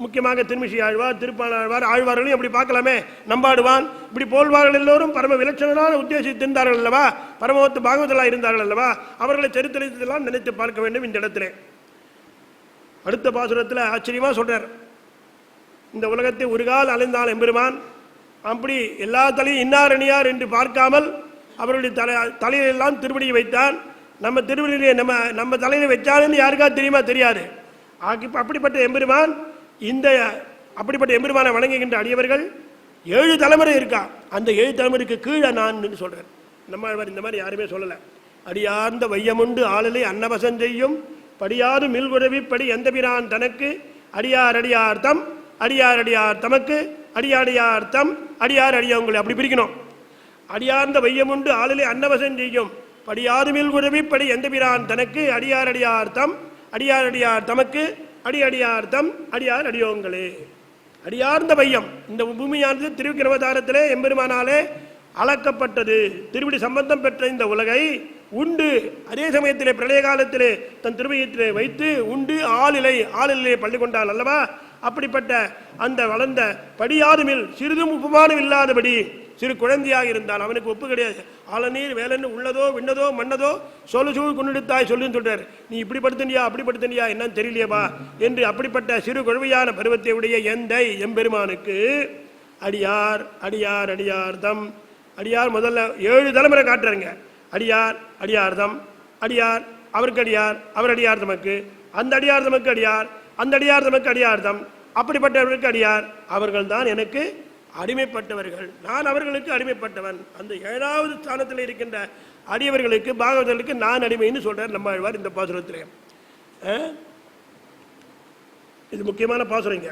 முக்கியமாக திருமிஷி ஆழ்வார், திருப்பாணாழ்வார், ஆழ்வார்களையும் அப்படி பார்க்கலாமே. நம்பாடுவான் இப்படி போல்வார்கள் எல்லோரும் பரம விலட்சணமான உத்தேசித்திருந்தார்கள் அல்லவா, பரமவத்து பாகவதலாக இருந்தார்கள் அல்லவா, அவர்களை சரித்திரத்தெல்லாம் நினைத்து பார்க்க வேண்டும். இந்த இடத்துல அடுத்த பாசுரத்தில் ஆச்சரியமாக சொல்றார். இந்த உலகத்தை ஒரு கால் அலைந்தால் எம்பெருமான் அப்படி எல்லா தலையும் இன்னார் அணியார் என்று பார்க்காமல் அவருடைய தலையிலெல்லாம் திருவடியை வைத்தான். நம்ம திருவடியிலே நம்ம தலையில வச்சான்னு யாருக்கா தெரியுமா? தெரியாது. அப்படிப்பட்ட எம்பெருமான், இந்த அப்படிப்பட்ட எம்பெருமானை வணங்குகின்ற அடியவர்கள் 7 தலைமுறை இருக்கா. அந்த 7 தலைமுறைக்கு கீழே நான் சொல்றேன். நம்ம இந்த மாதிரி யாருமே சொல்லலை. அடியார்ந்த வையமுண்டு ஆளலை அன்னவசம் செய்யும் படியாது மில்குறவி படி எந்த பிரான் தனக்கு அடியார் அடியார் தம் அடியார் அடியார் தமக்கு அடியாடியார் தம் அடியார் அடியவங்களை அப்படி பிரிக்கணும். அடியார்ந்த வையமுண்டு ஆளலை அன்னவசம் செய்யும் படியாது மில்குறவி படி எந்த பிரான் தனக்கு அடியார் அடியார் தம் அடியார் அடியார் தமக்கு அடியார் தம் அடியார் அடியோங்களே. அடியார்ந்த வையம், இந்த பூமியானது திருவிக்கிரமதாரத்திலே எம்பெருமானாலே அளக்கப்பட்டது. திருவிடி சம்பந்தம் பெற்ற இந்த உலகை உண்டு அதே சமயத்திலே பிரளய காலத்திலே தன் திருமையத்திலே வைத்து உண்டு ஆளிலே பள்ளி கொண்டால் அல்லவா. அப்படிப்பட்ட அந்த வளர்ந்த படியாதுமில் சிறிதும் உபமானம் இல்லாதபடி சிறு குழந்தையாக இருந்தால் அவனுக்கு ஒப்பு கிடையாது. ஆளநீர் வேலன்னு உள்ளதோ விண்ணதோ மன்னதோ சூழ் கொண்டெடுத்தாய் சொல்லுன்னு சொல்றார். நீ இப்படி படுத்தினியா அப்படி படுத்தினியா என்னன்னு தெரியலையப்பா என்று அப்படிப்பட்ட சிறு குழவையான பருவத்தை உடைய எந்தை எம்பெருமானுக்கு அடியார் அடியார் அடியார் தம் அடியார் முதல்ல 7 தலைமுறை காட்டுறாங்க. அடியார் அடியார் தம் அடியார் அவருக்கு அடியார், அவர் அடியார் தமக்கு, அந்த அடியார் தமக்கு அடியார், அந்த அடியார் தமக்கு அடியார்தம், அப்படிப்பட்டவர்களுக்கு அடியார். அவர்கள் தான் எனக்கு அடிமைப்பட்டவர்கள், நான் அவர்களுக்கு அடிமைப்பட்டவன். அந்த 7வது ஸ்தானத்தில் இருக்கின்ற அடியவர்களுக்கு பாகவதர்களுக்கு நான் அடிமைன்னு சொல்றார் நம்மாழ்வார் இந்த பாசுரத்திலே. இது முக்கியமான பாசுரங்க.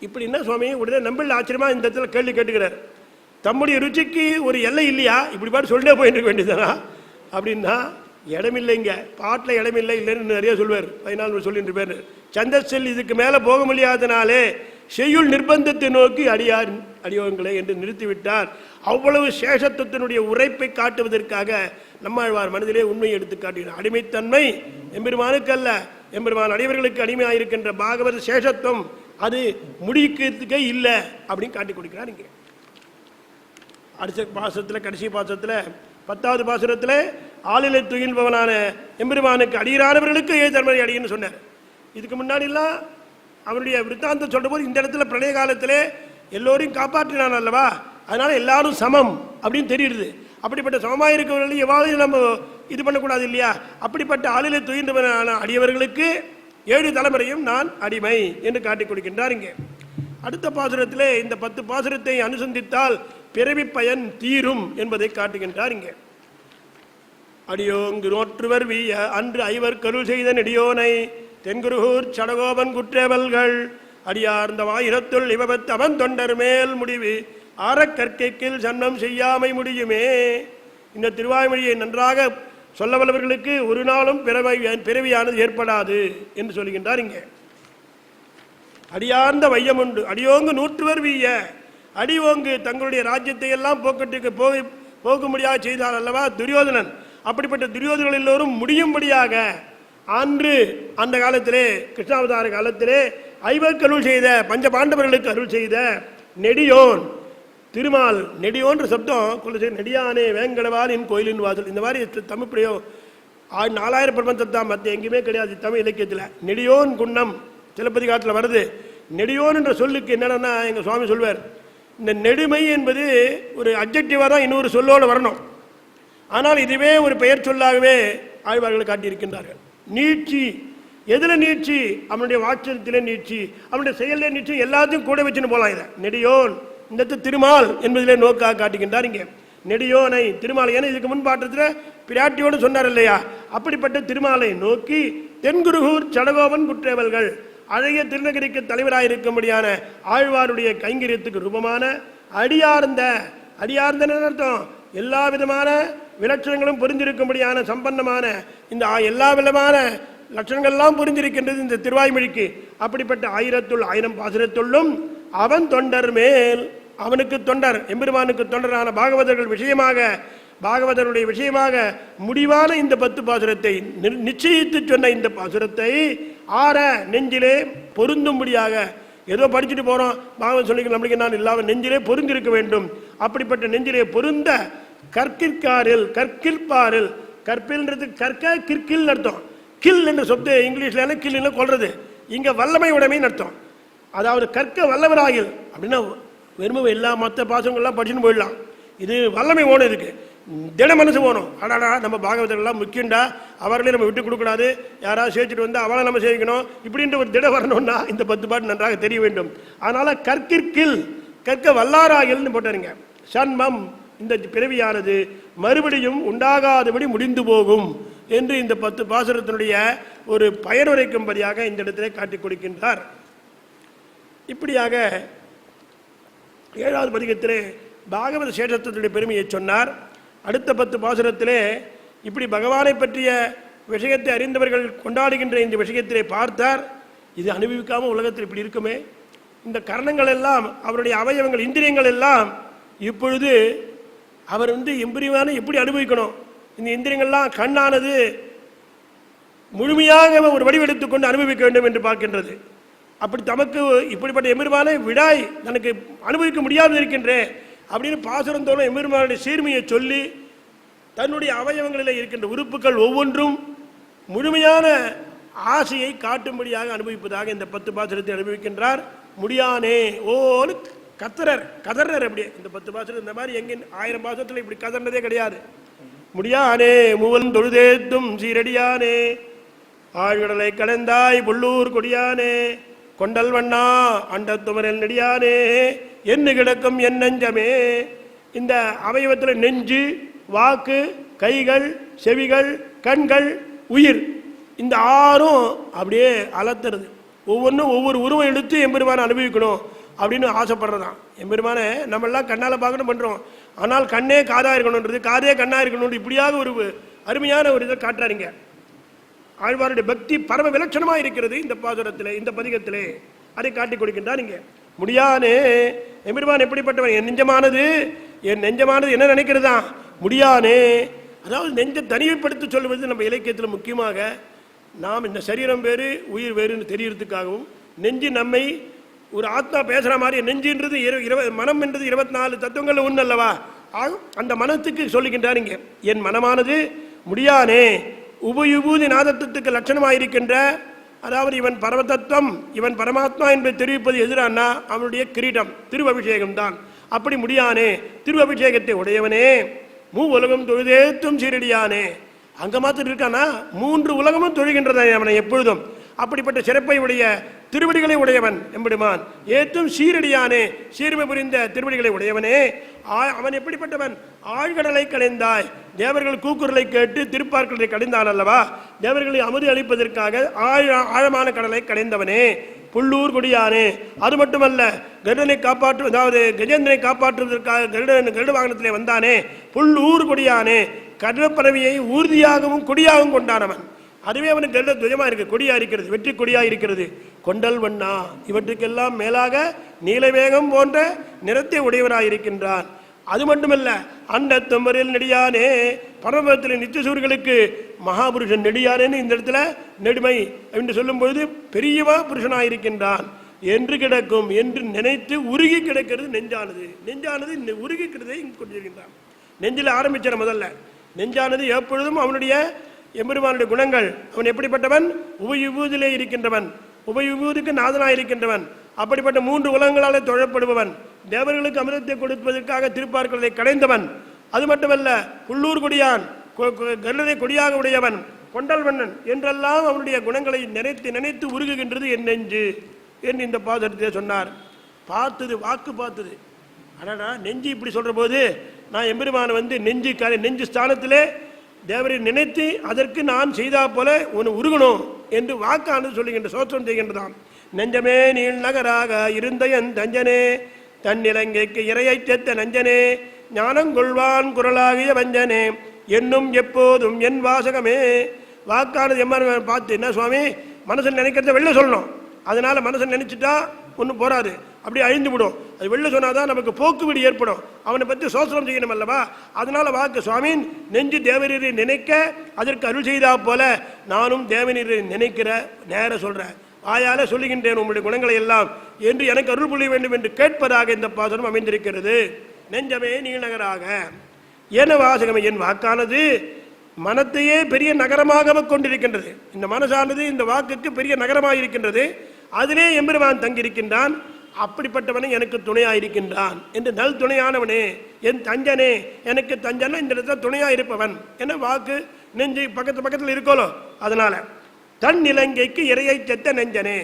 இப்படி என்ன சுவாமி உடனே நம்பல ஆச்சரியமா இந்த இடத்துல கேள்வி கேட்டுக்கிறார். தம்முடைய ருச்சிக்கு ஒரு எல்லை இல்லையா, இப்படி பாட்டு சொல்லிட்டே போயிட்டு இருக்க வேண்டியதானா அப்படின்னா, இடமில்லைங்க, பாட்டில் இடமில்லை இல்லைன்னு நிறைய சொல்வார். 14 சொல்லிட்டு பேர் சந்தஸ்தில் இதுக்கு மேலே போக முடியாதனாலே செய்யுள் நிர்பந்தத்தை நோக்கி அடியார் அடியோங்களே என்று நிறுத்திவிட்டார். அவ்வளவு சேஷத்துவத்தினுடைய உரைப்பை காட்டுவதற்காக நம்மாழ்வார் மனதிலே உண்மையை எடுத்து காட்டினார். அடிமைத்தன்மை எம்பெருமானுக்கு அல்ல, எம்பெருமான் அடியவர்களுக்கு அடிமையாயிருக்கின்ற பாகவத சேஷத்துவம் அது முடிக்கிறதுக்கே இல்லை அப்படின்னு காட்டி கொடுக்கிறார். இங்கே அடுத்த பாசத்தில், கடைசி பாசத்தில் 10வது பாசுரத்தில் ஆளிலை துயில்பவனான எம்பெருமானுக்கு அடியரானவர்களுக்கு தர்மரை அடின்னு சொன்னார். இதுக்கு முன்னாடிலாம் அவருடைய விருத்தாந்தம் சொல்ற போது இந்த இடத்துல பிரளய காலத்திலே எல்லோரையும் காப்பாற்றினான் அல்லவா, அதனால எல்லாரும் சமம் அப்படின்னு தெரியுது. அப்படிப்பட்ட சமமாக இருக்கிறவர்கள் எவ்வாறு நம்ம இது பண்ணக்கூடாது இல்லையா? அப்படிப்பட்ட ஆளிலை துயின்றவனான அடியவர்களுக்கு 7 தலைமுறையும் நான் அடிமை என்று காட்டிக் கொடுக்கின்றார். இங்கே அடுத்த பாசுரத்திலே இந்த 10 பாசுரத்தை அனுசந்தித்தால் பிறவி பயன் தீரும் என்பதை காட்டுகின்றார். இங்கே அடியோங்கு நோற்றுவர் வீய அன்று 5 கருள் செய்த நெடியோனை தென்குருகூர் சடகோபன் குற்றவல்கள் அடியார்ந்த ஆயிரத்துள் இவபத் அவன் தொண்டர் மேல் முடிவு ஆரக்கற்கைக்கில் சன்னம் செய்யாமை முடியுமே. இந்த திருவாய்மொழியை நன்றாக சொல்ல வல்லவர்களுக்கு ஒரு நாளும் பிறவியானது ஏற்படாது என்று சொல்கின்றார். இங்கே அடியார்ந்த வையம் உண்டு, அடியோங்கு நூற்றுவர் வீய, அடியோங்கு தங்களுடைய ராஜ்யத்தை எல்லாம் போக்கட்டுக்கு போக முடியாது செய்தார் அல்லவா துரியோதனன். அப்படிப்பட்ட துரியோதனர்கள் எல்லோரும் முடியும்படியாக அன்று அந்த காலத்திலே கிருஷ்ணாவதார காலத்திலே 5 அருள் செய்த பஞ்ச பாண்டவர்களுக்கு அருள் செய்த நெடியோன் திருமால். நெடியோன்ற சப்தம் நெடியானே வேங்கடவாலின் கோயிலின் வாசல், இந்த மாதிரி தமிழ் பிரயோகம் 4000 பிரபந்தத்தான், மற்ற எங்கேயுமே கிடையாது தமிழ் இலக்கியத்தில். நெடியோன் குன்னம் சிலப்பதிகாரத்தில் வருது. நெடியோன் என்ற சொல்லுக்கு என்னன்னா எங்கள் சுவாமி சொல்வார், இந்த நெடுமை என்பது ஒரு அப்ஜெக்டிவாக தான் இன்னொரு சொல்லோடு வரணும். ஆனால் இதுவே ஒரு பெயர் சொல்லாகவே ஆழ்வார்கள் காட்டியிருக்கின்றார்கள். நீட்சி, எதில் நீட்சி? அவனுடைய வாட்சத்திலே நீட்சி, அவனுடைய செயலே நீட்சி, எல்லாத்தையும் கூட வச்சுன்னு போகலாம். இதை நெடியோன் இந்த திருமால் என்பதிலே நோக்காக காட்டுகின்றார். இங்கே நெடியோனை திருமாலை, ஏன்னா இதுக்கு முன்பாட்டத்தில் பிராட்டியோடு சொன்னார் இல்லையா, அப்படிப்பட்ட திருமாலை நோக்கி தென்குருகூர் சடகோபன் குற்றவல்கள் அழகிய திருநகரிக்கு தலைவராயிருக்கும்படியான ஆழ்வாருடைய கைங்கரியத்துக்கு ரூபமான அடியார்ந்த அர்த்தம் எல்லா விதமான விலட்சணங்களும் புரிந்திருக்கும்படியான சம்பன்னமான இந்த எல்லா விதமான லட்சணங்கள்லாம் புரிந்திருக்கின்றது இந்த திருவாய்மொழிக்கு. அப்படிப்பட்ட 1000 பாசுரத்துள்ளும் அவன் தொண்டர் மேல், அவனுக்கு தொண்டர் எம்பெருமானுக்கு தொண்டரான பாகவதருடைய விஷயமாக முடிவான இந்த 10 பாசுரத்தை நிச்சயித்து சொன்ன இந்த பாசுரத்தை நெஞ்சிலே பொருந்தும்படியாக, ஏதோ படிச்சுட்டு போறோம் பாகவன் சொல்லிக்க நம்மளுக்கு நான் இல்லாமல் நெஞ்சிலே பொருந்திருக்க வேண்டும். அப்படிப்பட்ட நெஞ்சிலே பொருந்த கற்கிற்காரில் கற்கிற்பாரில், கற்பில்ன்றது கற்க கிற்கில் அர்த்தம். கில் என்ற சொத்து இங்கிலீஷ்ல கில் கொள்றது, இங்க வல்லமை உடைமைன்னு அர்த்தம். அதாவது கற்க வல்லவராகில் அப்படின்னா வெறுமை எல்லா மற்ற பாசங்கள்லாம் படிச்சுன்னு போயிடலாம். இது வல்லமை ஓணும், இருக்கு திட மனசு போகணும். அடாடா நம்ம பாகவதர்கள்லாம் முக்கியண்டா, அவர்களே நம்ம விட்டு கொடுக்கூடாது, யாராவது சேர்த்துட்டு வந்து அவளை நம்ம சேர்க்கணும், இப்படின்ற ஒரு திட வரணும்னா இந்த 10 பாட்டு நன்றாக தெரிய வேண்டும். அதனால கற்கிற்கில் கற்க வல்லாராகில்னு போட்டாருங்க. சண்மம், இந்த பிறவியானது மறுபடியும் உண்டாகாதபடி முடிந்து போகும் என்று இந்த 10 பாசுரத்தினுடைய ஒரு பயனுரைக்கும்படியாக இந்த இடத்திலே காட்டிக் கொடுக்கின்றார். இப்படியாக 7வது பதிகத்திலே பாகவத சேஷத்துடைய பெருமையை சொன்னார். அடுத்த 10 பாசுரத்திலே இப்படி பகவானை பற்றிய விஷயத்தை அறிந்தவர்கள் கொண்டாடுகின்ற இந்த விஷயத்திலே பார்த்தார். இது அனுபவிக்காமல் உலகத்தில் இப்படி இருக்குமே, இந்த கரணங்கள் எல்லாம் அவருடைய அவயவங்கள் இந்திரியங்கள் எல்லாம் இப்பொழுது அவர் எம்பெருமானை எப்படி அனுபவிக்கணும், இந்த இந்திரியங்கள்லாம் கண்ணானது முழுமையாக ஒரு வடிவெடுத்துக் கொண்டு அனுபவிக்க வேண்டும் என்று பார்க்கின்றது. அப்படி தமக்கு இப்படிப்பட்ட எம்பெருமானை விடாய் தனக்கு அனுபவிக்க முடியாமல் இருக்கின்றேன் அப்படின்னு பாசுரந்தோறும் எம்பெருமானுடைய சீர்மையை சொல்லி தன்னுடைய அவயவங்களில் இருக்கின்ற உறுப்புகள் ஒவ்வொன்றும் முழுமையான ஆசையை காட்டும்படியாக அனுபவிப்பதாக இந்த 10 பாசுரத்தை அனுபவிக்கின்றார். முடியானே ஓன்னு கதறர் அப்படியே இந்த 10 பாசுரம். இந்த மாதிரி எங்கே 1000 பாசுரத்தில் இப்படி கதறினதே கிடையாது. முடியானே மூவன் தொழுதேத்தும் சீரடியானே ஆழ்கடலை கலந்தாய் புள்ளூர் கொடியானே கொண்டல் வண்ணா அண்டத்துமரல் நெடியானே என்ன கிடக்கும் என் நெஞ்சமே. இந்த அவயவத்தில் நெஞ்சு, வாக்கு, கைகள், செவிகள், கண்கள், உயிர், இந்த ஆறும் அப்படியே அலத்துறது. ஒவ்வொன்றும் ஒவ்வொரு உருவம் எடுத்து எம்பெருமானை அனுபவிக்கணும் அப்படின்னு ஆசைப்படுறதான். எம்பெருமானை நம்மெல்லாம் கண்ணால் பார்க்கணும் பண்ணுறோம், ஆனால் கண்ணே காதாக இருக்கணுன்றது, காதே கண்ணாக இருக்கணும், இப்படியாக ஒரு அருமையான ஒரு இதை காட்டுறாருங்க. ஆழ்வாருடைய பக்தி பரம விலட்சணமாக இருக்கிறது இந்த பாசுரத்திலே, இந்த பதிகத்திலே அதை காட்டி கொடுக்கின்றார். இங்கே முடியானே எம்பெருமான் எப்படிப்பட்டவன், என் நெஞ்சமானது என்ன நினைக்கிறதா முடியானே. அதாவது நெஞ்சை தனிமைப்படுத்தி சொல்லுவது நம்ம இலக்கியத்தில் முக்கியமாக நாம் இந்த சரீரம் வேறு உயிர் வேறுன்னு தெரியறதுக்காகவும், நெஞ்சு நம்மை ஒரு ஆத்மா பேசுகிற மாதிரி, நெஞ்சுன்றது மனம் என்றது 24 தத்துவங்கள் ஒன்று அல்லவா, அந்த மனத்துக்கு சொல்லுகின்றார் இங்கே. என் மனமானது முடியானே உபயுபூதி நாதத்துக்கு லட்சணமாக இருக்கின்ற, அதாவது இவன் பரமதத்துவம் இவன் பரமாத்மா என்பதை தெரிவிப்பது எதிரானா அவனுடைய கிரீடம் திருவபிஷேகம் தான். அப்படி முடியானே திருவபிஷேகத்தை உடையவனே மூ உலகம் தொழுதேத்தும் சீரடியானே. அங்கே மாத்திரம் இருக்கானா 3 உலகமும் தொழுகின்றன அவனை எப்பொழுதும். அப்படிப்பட்ட சிறப்பை உடைய திருவடிகளை உடையவன் எம்பெருமான். ஏத்தும் சீரடியானே சீர்மை புரிந்த திருவடிகளை உடையவனே. அவன் எப்படிப்பட்டவன், ஆழ்கடலை கடைந்தாய், தேவர்கள் கூக்குரலை கேட்டு திருப்பார்களை கடைந்தான் அல்லவா, தேவர்களை அமுதி அளிப்பதற்காக ஆழமான கடலை கடைந்தவனே. புள்ளூர் கொடியானே, அது மட்டுமல்ல கருடனை காப்பாற்று, அதாவது கஜேந்திரனை காப்பாற்றுவதற்காக கருட வாகனத்திலே வந்தானே. புள்ளூர் கொடியானே, கடற்பறவையை ஊர்தியாகவும் கொடியாகவும் கொண்டானவன். அதுவே அவனுக்கு கருட துவஜமாக இருக்கு, கொடியா இருக்கிறது, வெற்றி கொடியாக இருக்கிறது. கொண்டல் வண்ணா, இவற்றுக்கெல்லாம் மேலாக நீலவேகம் போன்ற நிறத்தை உடையவராக இருக்கின்றான். அது மட்டுமல்ல அண்ட தொம்பரில் நெடியானே, பரமபதத்தில் நித்தியசூர்களுக்கு மகாபுருஷன் நெடியானேன்னு இந்த இடத்துல நெடுமை என்று சொல்லும் பொழுது பெரியவா புருஷனாக இருக்கின்றான் என்று கிடக்கும் என்று நினைத்து உருகி கிடக்கிறது நெஞ்சானது உருகி கிடதை கொண்டிருக்கின்றான். நெஞ்சில் ஆரம்பிச்சார் முதல்ல. நெஞ்சானது எப்பொழுதும் அவனுடைய எம்பெருமானுடைய குணங்கள், அவன் எப்படிப்பட்டவன், உபயுபூதிலே இருக்கின்றவன், உபயுபூதிக்கு நாதனாக இருக்கின்றவன், அப்படிப்பட்ட 3 உலகங்களாலே தொழப்படுபவன், தேவர்களுக்கு அமிர்தத்தை கொடுப்பதற்காக திருப்பார்களை கடைந்தவன். அது மட்டுமல்ல புள்ளூர் கொடியான், கருடனை கொடியாக உடையவன், கொண்டல் வண்ணன் என்றெல்லாம் அவனுடைய குணங்களை நினைத்து உருகுகின்றது என் நெஞ்சு என்று இந்த பாசுரத்தை சொன்னார். பார்த்தது வாக்கு பார்த்தது. அடடா, நெஞ்சு இப்படி சொல்ற போது நான் எம்பெருமான நெஞ்சு ஸ்தானத்திலே தேவரை நினைத்து அதற்கு நான் செய்தா போல ஒன்று உருகணும் என்று வாக்கானது சொல்லுகின்ற சோத்திரம் செய்கின்றதாம். நெஞ்சமே நீள் நகராக இருந்த என் தஞ்சனே, தன்னிலங்கைக்கு இறையை செத்த நஞ்சனே, ஞானங்கொள்வான் குரலாகிய வஞ்சனே, என்னும் எப்போதும் என் வாசகமே. வாக்கானது எம்மா பார்த்து, என்ன சுவாமி மனசில் நினைக்கிறத வெளில சொல்லணும், அதனால மனசில் நினைச்சிட்டா ஒன்றும் போராது, அப்படியே அழிந்து விடும். அது வெளில சொன்னாதான் நமக்கு போக்குவீடு ஏற்படும், அவனை பற்றி சோசனம் செய்யணும் அல்லவா. அதனால வாக்கு சுவாமின் நெஞ்சு தேவரீரை நினைக்க அதற்கு அருள் செய்தா போல நானும் தேவனீரை நினைக்கிற நேர சொல்றேன், வாயால சொல்லுகின்றேன் உங்களுடைய குணங்களை எல்லாம் என்று எனக்கு அருள் புரிய வேண்டும் என்று கேட்பதாக இந்த பாசனம் அமைந்திருக்கிறது. நெஞ்சமே நீழ்நகராக என வாசகமே, என் வாக்கானது மனத்தையே பெரிய நகரமாக கொண்டிருக்கின்றது. இந்த மனசானது இந்த வாக்குக்கு பெரிய நகரமாக இருக்கின்றது, அதிலே எம்பெருமான் தங்கியிருக்கின்றான். அப்படிப்பட்டவனை எனக்கு துணையாயிருக்கின்றான் என்று நல் துணையானவனே, என் தஞ்சனே, எனக்கு தஞ்சன இந்த இடத்துல துணையாயிருப்பவன் என வாக்கு நெஞ்சு பக்கத்தில் இருக்கோலோ, அதனால தன் இலங்கைக்கு இறையை செத்த நெஞ்சனே.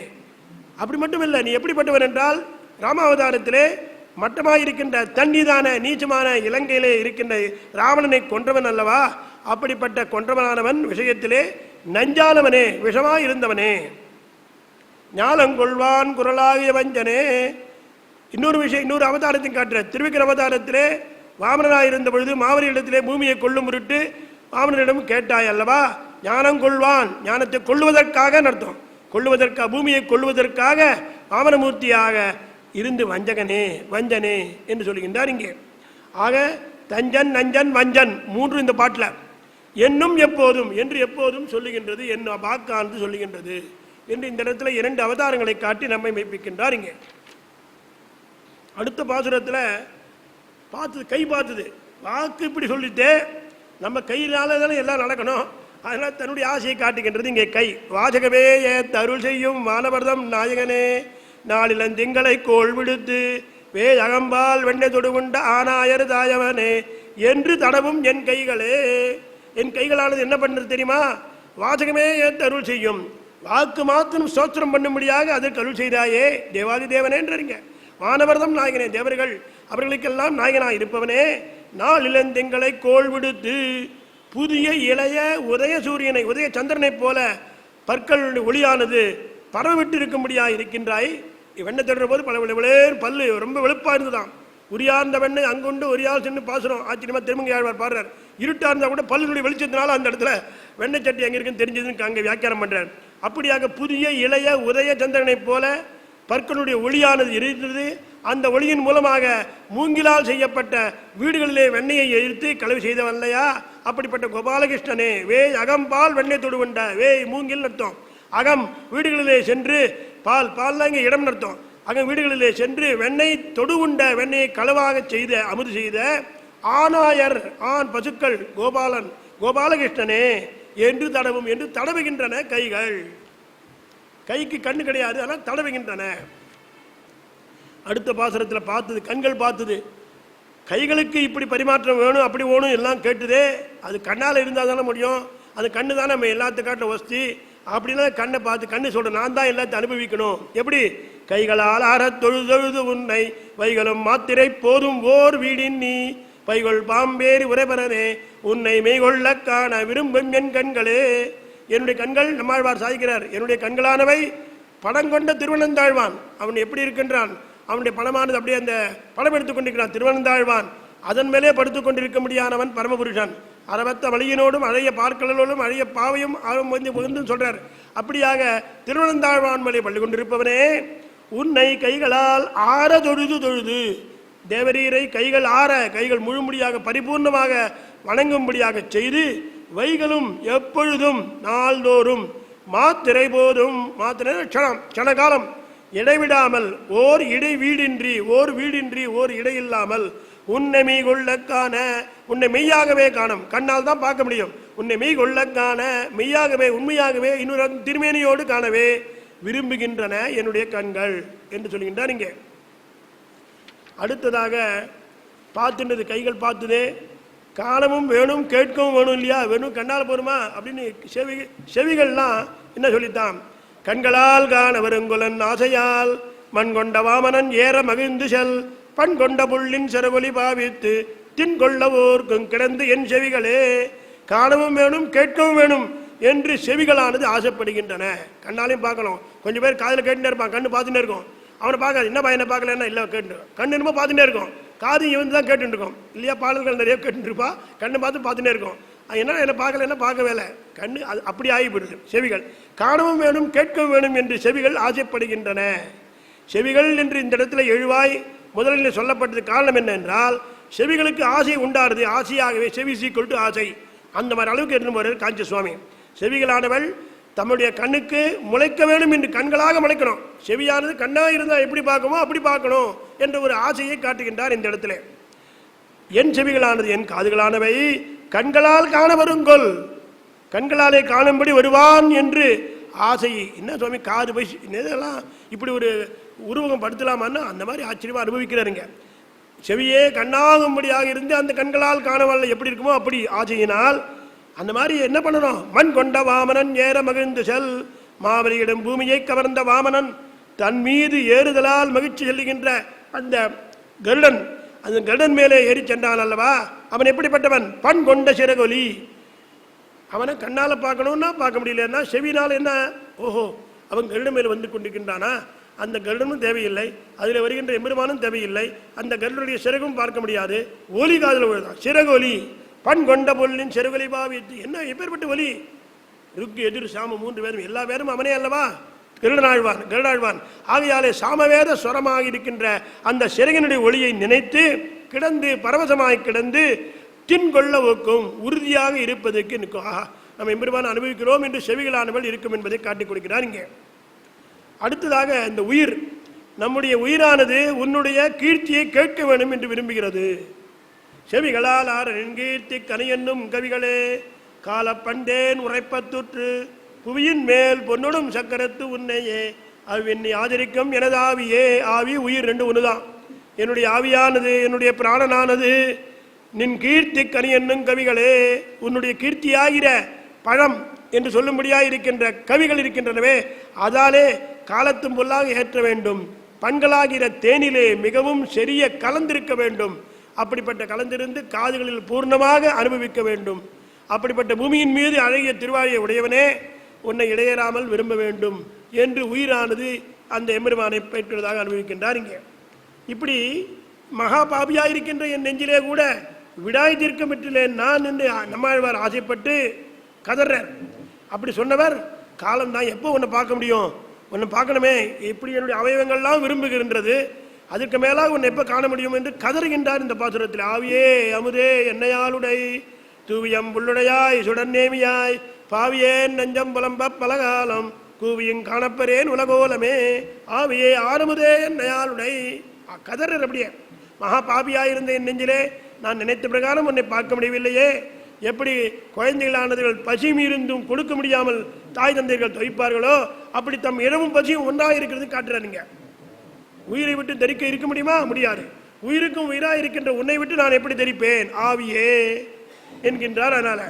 அப்படி மட்டும் இல்லை, நீ எப்படிப்பட்டவன் என்றால் ராமாவதாரத்திலே மட்டமாயிருக்கின்ற தண்ணீதான நீச்சமான இலங்கையிலே இருக்கின்ற ராவணனை கொன்றவன் அல்லவா. அப்படிப்பட்ட கொன்றவனானவன் விஷயத்திலே நஞ்சானவனே, விஷமாயிருந்தவனே. ஞானங்கொள்வான் குரலாகிய வஞ்சனே. இன்னொரு விஷயம், இன்னொரு அவதாரத்தையும் காட்டுற. திருவிக்கிர அவதாரத்திலே வாமனனாயிருந்த பொழுது மாவரி இடத்திலே பூமியை கொள்ளும் முருட்டு வாமனிடம் கேட்டாய் அல்லவா. ஞானம் கொள்வான், ஞானத்தை கொள்வதற்காக அர்த்தம், கொள்வதற்காக பூமியை கொள்வதற்காக வாமனமூர்த்தியாக இருந்து வஞ்சனே என்று சொல்லுகின்றார் இங்கே. ஆக தஞ்சன் நஞ்சன் வஞ்சன் 3 இந்த பாட்டில். என்னும் எப்போதும் என்று எப்போதும் சொல்லுகின்றது, என்ன வாக்கானது சொல்லுகின்றது என்று இந்த இடத்துல 2 அவதாரங்களை காட்டி நம்மை மெய்ப்பிக்கின்றார் இங்கே. அடுத்த பாசுரத்தில் பார்த்தது கை பார்த்தது, வாக்கு இப்படி சொல்லிட்டு நம்ம கையினால தானே எல்லாம் நடக்கணும், அதனால் தன்னுடைய ஆசையை காட்டுகின்றது இங்கே கை. வாசகவே தருள் செய்யும் வானவர்தம் நாயகனே, நாளிலன் திங்களை கோள் விடுத்து வே அகம்பால் வெண்ணை தொடுகுண்ட ஆனாயர் தாயவனே, என்று தடவும் என் கைகளே. என் கைகளானது என்ன பண்ணுறது தெரியுமா? வாசகமே ஏற்று அருள் செய்யும். வாக்கு மாத்திரம் ஸ்தோத்திரம் பண்ணும்படியாக அதற்கு அருள் செய்தாயே தேவாதி தேவனேன்றீங்க. வானவர்தம் நாயகனே, தேவர்கள் அவர்களுக்கெல்லாம் நாயகனாக இருப்பவனே, நாள் இளந்தெங்களை கோள் விடுத்து புதிய இளைய உதய சூரியனை உதய சந்திரனை போல பற்களுடைய ஒளியானது பரவிட்டு இருக்கும்படியாக இருக்கின்றாய். வெண்ணை தடுற போது பல விளையர் பல்லு ரொம்ப வெளுப்பாக இருந்துதான். உரியார்ந்த வெண்ணை அங்குண்டு ஒரியால் சென்று பாசுறோம். ஆச்சரியமா திருமங்கை ஆழ்வார் பாடுறார். இருட்டா இருந்தால் கூட பல்லுடைய வெளிச்சத்தினால அந்த இடத்துல வெண்ணெய் சட்டி எங்கே இருக்குன்னு தெரிஞ்சதுன்னு அங்கே வியாக்கியானம் பண்றார். அப்படியாக புதிய இளைய உதய சந்திரனை போல பற்களுடைய ஒளியானது இருந்தது. அந்த ஒளியின் மூலமாக மூங்கிலால் செய்யப்பட்ட வீடுகளிலே வெண்ணையை எதிர்த்து கலவை செய்தவன் இல்லையா? அப்படிப்பட்ட கோபாலகிருஷ்ணனே, வேய் அகம்பால் வெண்ணெய் தொடுவண்ட. வேய் மூங்கில் அர்த்தம். அகம் வீடுகளிலே சென்று பால்லாம் இங்கே இடம் அர்த்தம். அகம் வீடுகளிலே சென்று வெண்ணெய் தொடுவுண்ட வெண்ணெயை களவாக செய்த அமுது செய்த ஆனாயர் ஆண் பசுக்கள் கோபாலன் கோபாலகிருஷ்ணனே என்று தடவும் என்று தடவுகின்றன கைகள். கைக்கு கண்ணு கிடையாது, ஆனால் தடவுகின்றன. அடுத்த பாசுரத்தில் பார்த்தது கண்கள் பார்த்தது. கைகளுக்கு இப்படி பரிமாற்றம் வேணும் அப்படி வேணும் எல்லாம் கேட்டுதே. அது கண்ணால் இருந்தால் தானே முடியும். அது கண்ணு தானே நம்ம எல்லாத்துக்காட்டில் வசதி. அப்படின்னா கண்ணை பார்த்து கண்ணு சொல்ற நான் தான் எல்லாத்தையும் அனுபவிக்கணும். எப்படி? கைகளால் ஆற தொழுதொழுது உன்னை வைகளும் மாத்திரை போதும் ஓர் வீடின் நீ பைகொள் பாம்பேறி உரைபரனே உன்னை மெய்கொள்ள காண விரும்பும் என் கண்களே. என்னுடைய கண்கள் நம்மாழ்வார் சாதிக்கிறார். என்னுடைய கண்களானவை படம் கொண்ட திருவனந்தாழ்வான். அவன் எப்படி இருக்கின்றான்? அவனுடைய பணமானது அப்படியே அந்த படம் எடுத்துக் கொண்டிருக்கிறான் திருவனந்தாழ்வான். அதன் மேலே படுத்துக் கொண்டிருக்க முடியாதவன் பரமபுருஷன். அரவத்த வழியினோடும் அழைய பார்க்கலோடும் அழைய பாவையும் வந்து சொல்றார். அப்படியாக திருவனந்தாழ்வான் மேலே பள்ளி கொண்டிருப்பவனே, உன்னை கைகளால் ஆற தொழுது தொழுது தேவரீரை கைகள் ஆற கைகள் முழுமுடியாக பரிபூர்ணமாக வணங்கும்படியாக செய்து வைகளும் எப்பொழுதும் நாள்தோறும் மாத்திரை போதும் மாத்திரை க்ஷணகாலம் இடைவிடாமல் ஓர் இடை வீடின்றி ஓர் இடை இல்லாமல் உன்னை மெய் கொள்ள காண உன்னை மெய்யாகவே காணும். கண்ணால் தான் பார்க்க முடியும். உன்னை மெய் கொள்ள காண மெய்யாகவே உண்மையாகவே இன்னொரு திருமேனியோடு காணவே விரும்புகின்றன என்னுடைய கண்கள் என்று சொல்லுகின்றார். இங்கே அடுத்ததாக பார்த்துன்றது கைகள் பார்த்துதே. காணவும் வேணும் கேட்கவும் வேணும் இல்லையா? வேணும் கண்ணால் போருமா அப்படின்னு செவிகள்லாம் என்ன சொல்லித்தான்? கண்களால் காண வருங்குலன் ஆசையால் மண் கொண்ட வாமனன் ஏற மகிழ்ந்து செல் பண் கொண்ட புள்ளின் செரவொலி பாவித்து தின் கொள்ளவோர்க்கும் கிடந்து என் செவிகளே. காணவும் வேணும் கேட்கவும் வேணும் என்று செவிகளானது ஆசைப்படுகின்றன. கண்ணாலையும் பார்க்கணும். கொஞ்சம் பேர் காதில் கேட்டுட்டே இருப்பான், கண்ணு பார்த்துட்டே இருக்கும். அவனை பார்க்காது. என்னப்பா என்ன பார்க்கலன்னா இல்லை கேட்டு கண்ணு என்னமோ பார்த்துட்டே இருக்கும். காது இவன் தான் கேட்டுட்டு இருக்கோம் இல்லையா? பாடல்கள் நிறைய கேட்டுருப்பா, கண்ணை பார்த்துட்டே இருக்கும். என்ன என்ன பார்க்கல என்ன பார்க்கவே இல்லை கண்ணு. அது அப்படி ஆகிவிடுது. செவிகள் காணவும் வேணும் கேட்கவும் வேணும் என்று செவிகள் ஆசைப்படுகின்றன. செவிகள் என்று இந்த இடத்துல எழுவாய் முதலில் சொல்லப்பட்டது காரணம் என்ன என்றால், செவிகளுக்கு ஆசை உண்டாடுது. ஆசையாகவே செவி சீக்கொண்டு ஆசை அந்த மாதிரி அளவுக்கு எடுத்து போறார் காஞ்சி சுவாமி. செவிகளானவள் தம்முடைய கண்ணுக்கு முளைக்க வேண்டும் என்று கண்களாக முளைக்கணும். செவியானது கண்ணாக இருந்தால் எப்படி பார்க்கணும் அப்படி பார்க்கணும் என்ற ஒரு ஆசையை காட்டுகின்றார் இந்த இடத்துல. என் செவிகளானது என் காதுகளானவை கண்களால் காண வருங்கொல், கண்களாலே காணும்படி வருவான் என்று ஆசை. என்ன சுவாமி காது போய் இதெல்லாம் இப்படி ஒரு உருவகம் படுத்தலாமான்னு அந்த மாதிரி ஆச்சரியமா அனுபவிக்கிறாருங்க. செவியே கண்ணாகும்படியாக இருந்து அந்த கண்களால் காணவல்ல எப்படி இருக்குமோ அப்படி ஆசையினால் அந்த மாதிரி என்ன பண்ணணும்? மண் கொண்ட வாமனன் ஏற மகிழ்ந்து செல். மாவலியிடம் பூமியை கவர்ந்த வாமனன் தன் மீது ஏறுதலால் மகிழ்ச்சி செல்லுகின்ற அந்த கருடன், அந்த கருடன் மேலே ஏறி சென்றான் அல்லவா? அவன் எப்படிப்பட்டவன்? பண் கொண்ட சிறகொலி. அவனை கண்ணால் பார்க்கணும்னா பார்க்க முடியலன்னா செவினால் என்ன? ஓஹோ அவன் கருடன் மேலே வந்து கொண்டிருக்கின்றானா? அந்த கருடனும் தேவையில்லை, அதில் வருகின்ற எம்பெருமானும் தேவையில்லை. அந்த கருடனுடைய சிறகும் பார்க்க முடியாது. ஒலி காதில் விழுதான். சிறகொலி பண் கொண்ட பொருளின் சிறகொலி பாவித்து. என்ன எப்பேற்பட்ட ஒலி! ருக்கு எதிர் சாம 3 பேரும் எல்லா பேரும் அவனே அல்லவா? கருடாழ்வான். ஆகையாலே சாமவேத ஸ்வரமாக இருக்கின்ற அந்த சிறகினுடைய ஒளியை நினைத்து கிடந்து பரவசமாய் கிடந்து தின் கொள்ள ஒக்கும் உறுதியாக இருப்பதற்கு நிற்கும். ஆஹா நம்ம எம்பெருமான் அனுபவிக்கிறோம் என்று செவிகளானவள் இருக்கும் என்பதை காட்டிக் கொடுக்கிறார் இங்கே. அடுத்ததாக இந்த உயிர், நம்முடைய உயிரானது உன்னுடைய கீர்த்தியை கேட்க வேண்டும் என்று விரும்புகிறது. செவிகளால் ஆரன் கீர்த்தி கனையென்னும் கவிகளே கால பண்டேன் உரைப்பத்துற்று புவியின் மேல் பொன்னொடும் சக்கரத்து உன்னையே அவ்வெண்ணி ஆதரிக்கும் எனது ஆவியே. ஆவி உயிர் ரெண்டு ஒன்றுதான். என்னுடைய ஆவியானது என்னுடைய பிராணனானது நின் கீர்த்தி கனி என்னும் கவிகளே, உன்னுடைய கீர்த்தியாகிற பழம் என்று சொல்லும்படியாக இருக்கின்ற கவிகள் இருக்கின்றனவே, அதாலே காலத்தும் பொல்லாக ஏற்ற வேண்டும். பண்களாகிற தேனிலே மிகவும் செறிய கலந்திருக்க வேண்டும். அப்படிப்பட்ட கலந்திருந்து காதுகளில் பூர்ணமாக அனுபவிக்க வேண்டும். அப்படிப்பட்ட பூமியின் மீது அழகிய திருவாழியை உடையவனே, உன்னை இடையறாமல் விரும்ப வேண்டும் என்று உயிரானது அந்த எம்பெருமானை பெற்றதாக அனுபவிக்கின்றார். இங்கே இப்படி மகா பாபியாயிருக்கின்ற என் நெஞ்சிலே கூட விடாய் தீர்க்க பெற்றிலேன் நான் என்று நம்மாழ்வார் ஆசைப்பட்டு கதறார். அப்படி சொன்னவர், காலம்தான் எப்போ உன்னை பார்க்க முடியும், உன்னை பார்க்கணுமே, இப்படி என்னுடைய அவயவங்கள்லாம் விரும்புகின்றது, அதுக்கு மேலாக உன்னை எப்போ காண முடியும் என்று கதறுகின்றார் இந்த பாசுரத்தில். ஆவியே அமுதே என்னையாளுடை தூவியம் புள்ளுடையாய் சுடநேமியாய் பாவியேன் நெஞ்சம் புலம்ப பலகாலம் கூவியும் காணப்பரேன் உலகோலமே ஆவியே ஆறுமுதே என்னையாளுடை. கதறர் அப்படியே, மகா பாபியாயிருந்த என் நெஞ்சிலே நான் நினைத்த பிரகாரம் உன்னை பார்க்க முடியவில்லையே. எப்படி குழந்தைகளானவர்கள் பசி மீறிந்தும் கொடுக்க முடியாமல் தாய் தந்தைகள் துவைப்பார்களோ, அப்படி தம் இடமும் பசியும் ஒன்றாக இருக்கிறது காட்டுறாருங்க. உயிரை விட்டு தரிக்க இருக்க முடியுமா? முடியாது. உயிருக்கும் உயிராக இருக்கின்ற உன்னை விட்டு நான் எப்படி தரிப்பேன் ஆவியே என்கின்றார். அதனால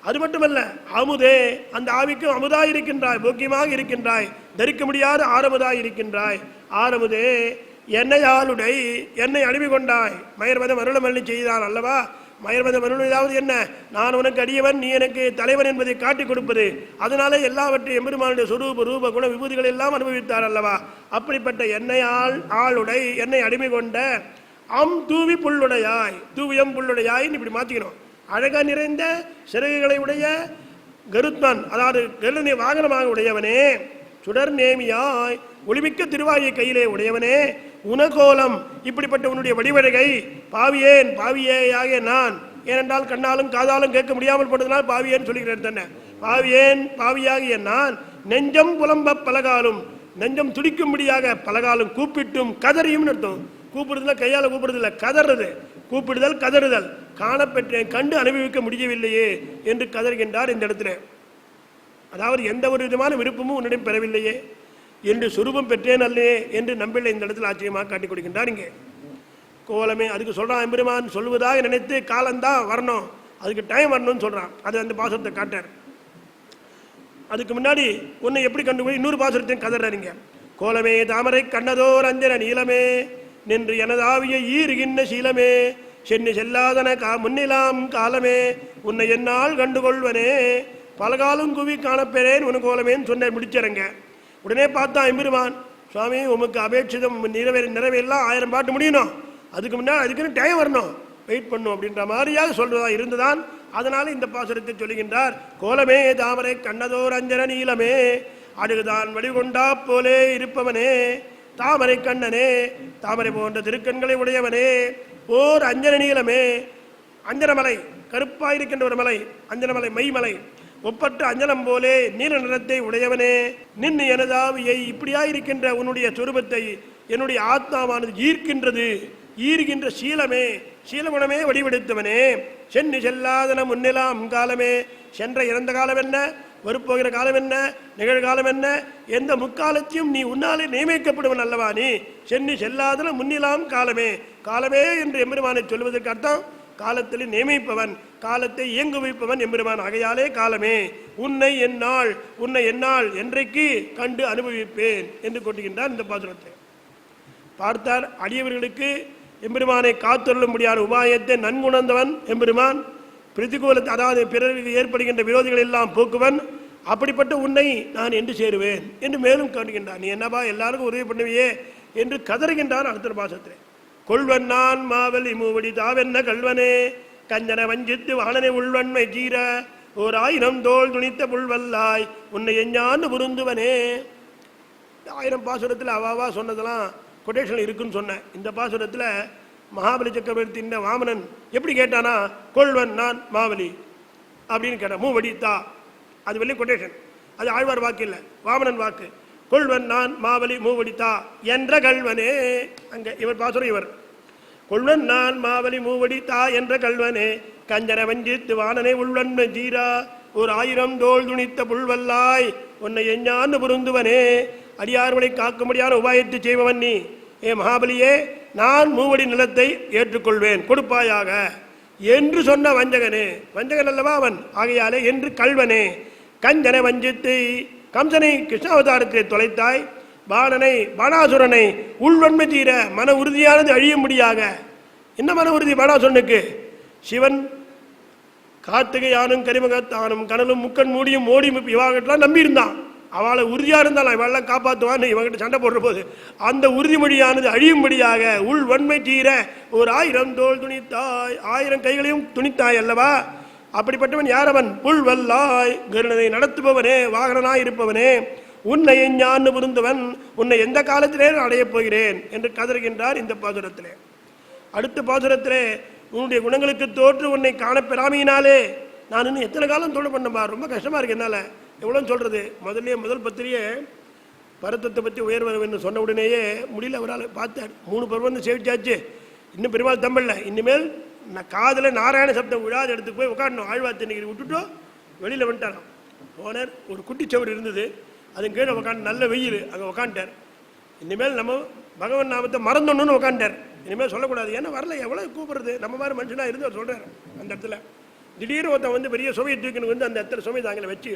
அது மட்டுமல்ல, அமுதே, அந்த ஆவிக்கும் அமுதாய் இருக்கின்றாய், போக்கியமாக இருக்கின்றாய், தரிக்க முடியாத ஆரமுதாய் இருக்கின்றாய். ஆரமுதே என்னையாளுடை, என்னை அடிமை கொண்டாய். மயர்வதம் அருளம் அருளி செய்தான் அல்லவா. மயர்வதம் அருளாவது என்ன, நான் உனக்கு அடியவன், நீ எனக்கு தலைவன் என்பதை காட்டிக் கொடுப்பது. அதனால எல்லாவற்றையும் எம்பெருமானுடைய சொரூப ரூப குண விபூதிகள் எல்லாம் அனுபவித்தார் அல்லவா. அப்படிப்பட்ட என்னை ஆளுடை, என்னை அடிமை கொண்ட தூவி புள்ளுடையாய், தூவியம் புள்ளுடையாய் இப்படி மாத்திக்கணும். அழகா நிறைந்த சிறகுகளை உடைய கருத்மன், அதாவது கருணை வாகனமாக உடையவனே, சுடர் நேமியாய் ஒளிமிக்க திருவாயை கையிலே உடையவனே, உனகோலம், இப்படிப்பட்ட உன்னுடைய வடிவழகை பாவியேன், பாவியேயாகிய நான், ஏனென்றால் கண்ணாலும் காதாலும் கேட்க முடியாமல் போனதுனால் பாவியேன் சொல்லுகிறேன் தன்னை. பாவியேன் பாவியாகிய நான் நெஞ்சம் புலம்ப பலகாலும், நெஞ்சம் துடிக்கும்படியாக பலகாலும் கூப்பிட்டும் கதறியும் அர்த்தம். கூப்பிடுதல கையால் கூப்பிடுறதில்ல, கதறது, கூப்பிடுதல் கதறுதல். காணப்பெற்றேன், கண்டு அனுபவிக்க முடியவில்லையே என்று கதறுகின்றார் இந்த இடத்துல. அதாவது எந்த ஒரு விதமான விருப்பமும் உன்னிடம் பெறவில்லையே என்று சுரூபம் பெற்றேன் அல்லையே என்று நம்பிள்ளை இந்த இடத்துல ஆச்சரியமாக காட்டிக் கொடுக்கின்றார். இங்கே கோலமே, அதுக்கு சொல்றான் எம்பெருமான் சொல்வதாக நினைத்து காலந்தான் வரணும், அதுக்கு டைம் வரணும்னு சொல்றான். அது அந்த பாசுரத்தை காட்டார். அதுக்கு முன்னாடி உன்னை எப்படி கண்டுபிடி இன்னொரு பாசுரத்தையும் கதறாருங்க. கோலமே தாமரை கண்ணதோர் அஞ்சன நீளமே நின்று எனதாவிய ஈறுகின்ற சீலமே சென்னி செல்லாதன முன்னிலாம் காலமே உன்னை என்னால் கண்டுகொள்வனே பலகாலும் குவி காணப்பெறேன் உனக்கு கோலமேன்னு சொன்ன முடிச்சிருங்க. உடனே பார்த்தா எம்பெருமான், சுவாமி உமக்கு அபேட்சிதம் நிறைவேறலாம் 1000 பாட்டு முடியணும், அதுக்கு முன்னாடி அதுக்குன்னு டைம் வரணும், வெயிட் பண்ணும் அப்படின்ற மாதிரியாக சொல்றதா இருந்துதான். அதனால இந்த பாசுரத்தை சொல்லுகின்றார். கோலமே தாமரை கண்ணதோர் அஞ்சன நீளமே அடுகுதான் வடிகொண்டா போலே இருப்பவனே தாமரை கண்ணனே, தாமரை போன்ற திருக்கண்களை உடையவனே, ஓர் அஞ்சன நீளமே, அஞ்சனமலை கருப்பாயிருக்கின்ற ஒரு மலை, அஞ்சனமலை மெய்மலை, ஒப்பற்ற அஞ்சனம் போலே நீல நிறத்தை உடையவனே, நின்று எனதாவியை இப்படியாயிருக்கின்ற உன்னுடைய சொரூபத்தை என்னுடைய ஆத்மாவானது ஈர்க்கின்றது, ஈர்கின்ற சீலமே, சீலகுணமே வடிவெடுத்தவனே, சென்னி செல்லாதன முன்னிலாம் காலமே, சென்ற இறந்த காலம் என்ன, வரப்போகிற காலம் என்ன, நிகழ்காலம் என்ன, எந்த முக்காலத்தையும் நீ உன்னாலே நியமிக்கப்படுவன் அல்லவா நீ, சென்னி செல்லாதன முன்னிலாம் காலமே, காலமே என்று எம்பெருமானை சொல்வதற்கு அர்த்தம் காலத்தில் நியமிப்பவன், காலத்தை இயங்கு வைப்பவன் எம்பெருமான். ஆகையாலே காலமே உன்னை என்னால் என்றைக்கு கண்டு அனுபவிப்பேன் என்று கொட்டுகின்றார் இந்த பாசுரத்தை. பார்த்தார் அடியவர்களுக்கு எம்பெருமானை காத்தொள்ளும்படியான உபாயத்தை நன்குணர்ந்தவன் எம்பெருமான். பிரதிகூலத்தை, அதாவது பிறருக்கு ஏற்படுகின்ற விரோதிகள் எல்லாம் போக்குவன். அப்படிப்பட்ட உன்னை நான் என்று சேருவேன் என்று மேலும் காட்டுகின்றான். நீ என்னப்பா எல்லாருக்கும் உதவி பண்ணுவியே என்று கதறுகின்றான் அடுத்த பாசத்தில். கொள்வன் நான் மாவலி மூவடி தாவென்ன கல்வனே கஞ்சன வஞ்சித்து வாழனை உள்வன்மை ஜீர ஓர் 1000 தோல் துணித்த புல்வல்லாய் உன்னை எஞ்ஞான்னு புரிந்துவனே. 1000 பாசுரத்தில் அவாவா சொன்னதெல்லாம் கொட்டேஷன் இருக்குன்னு சொன்னேன். இந்த பாசுரத்தில் மகாபலி சக்கரவர்த்தியின் வாமனன் எப்படி கேட்டானா, கொள்வன் நான் மாவலி அப்படின்னு கேட்டான். மூவடி தா, அது வெளியே கொட்டேஷன், அது ஆழ்வார் வாக்கு இல்லை, வாமனன் வாக்கு. கொள்வன் நான் மாவலி மூவடி தா என்ற கல்வனே, அங்கே இவர் பாசுரம் இவர். கொள்வன் நான் மாவலி மூவடி தா என்ற கல்வனே கஞ்சன வஞ்சித்து வானனை உள்வன்மை ஜீரா ஒரு 1000 தோல் துணித்த புல்வல்லாய் உன்னை எஞ்ஞான்னு புரிந்துவனே. அடியார்களை காக்கும்படியான உபாயத்தை செய்பவன் நீ. ஏ மகாபலியே, நான் மூவடி நிலத்தை ஏற்றுக்கொள்வேன், கொடுப்பாயாக. என்று சொன்ன வஞ்சகனே, வஞ்சகன் அல்லவா அவன், ஆகையாலே என்று கல்வனே கஞ்சனை வஞ்சித்து கம்சனை கிருஷ்ணாவதாரத்தை தொலைத்தாய், பாணனை பாணாசுரனை உள்வன்மை தீர மன உறுதியானது அழியும்படியாக. என்ன மன உறுதி பாணாசுரனுக்கு? சிவன் கார்த்திகை யானும் கரிமகத்தானும் கனலும் முக்கன் மூடியும் ஓடி இவாகட்டெல்லாம் நம்பியிருந்தான். அவளை உறுதியாக இருந்தாலும் இவெல்லாம் காப்பாற்றுவான்னு இவங்கிட்ட சண்டை போடுற போது அந்த உறுதிமொழியானது அழியும்படியாக உள் வன்மை தீர ஒரு 1000 தோல் துணித்தாய், 1000 கைகளையும் துணித்தாய் அல்லவா. அப்படிப்பட்டவன் யார் அவன்? புல் வல்லாய் கருணனை நடத்துபவனே, வாகனனாய் இருப்பவனே, உன்னை ஞான்னு புரிந்தவன், உன்னை எந்த காலத்திலே நான் அடையப் போகிறேன் என்று கதறுகின்றார் இந்த பாசுரத்திலே. அடுத்த பாசுரத்திலே உன்னுடைய குணங்களுக்கு தோற்று உன்னை காணப்பெறாமையினாலே நான் இன்னும் எத்தனை காலம் தொழில் பண்ணப்பா, ரொம்ப கஷ்டமாக இருக்கு என்னால், எவ்வளோன்னு சொல்கிறது. முதல் பத்திரியே பரத்தத்தை பற்றி உயர்வன்னு சொன்ன உடனேயே முடியல, அவரால் பார்த்தார். 3 பருவம் சேவிச்சாச்சு, இன்னும் பெருமாள் தம்பில்ல. இனிமேல் நான் காதில் நாராயண சப்தம் விழாத இடத்துக்கு போய் உட்காண்டணும். ஆழ்வார்த்தன்னைக்கு விட்டுட்டோம், வெளியில் வந்துட்டாராம். போனார், ஒரு குட்டிச்சவர் இருந்தது, அதன் கீழே உட்காந்து, நல்ல வெயில், அங்கே உட்காந்துட்டார். இனிமேல் நம்ம பகவன் நாமத்தை மறந்தோன்னு உட்காந்துட்டார். இனிமேல் சொல்லக்கூடாது, ஏன்னா வரல, எவ்வளோ கூப்பிடுறது, நம்ம மாதிரி மனுஷனாக இருந்து அவர் சொல்கிறார். அந்த இடத்துல திடீர்னு ஒருத்தன் வந்து பெரிய சுமையை தூக்கின்னு வந்து அந்த இடத்துல சுமை தாங்களை வச்சு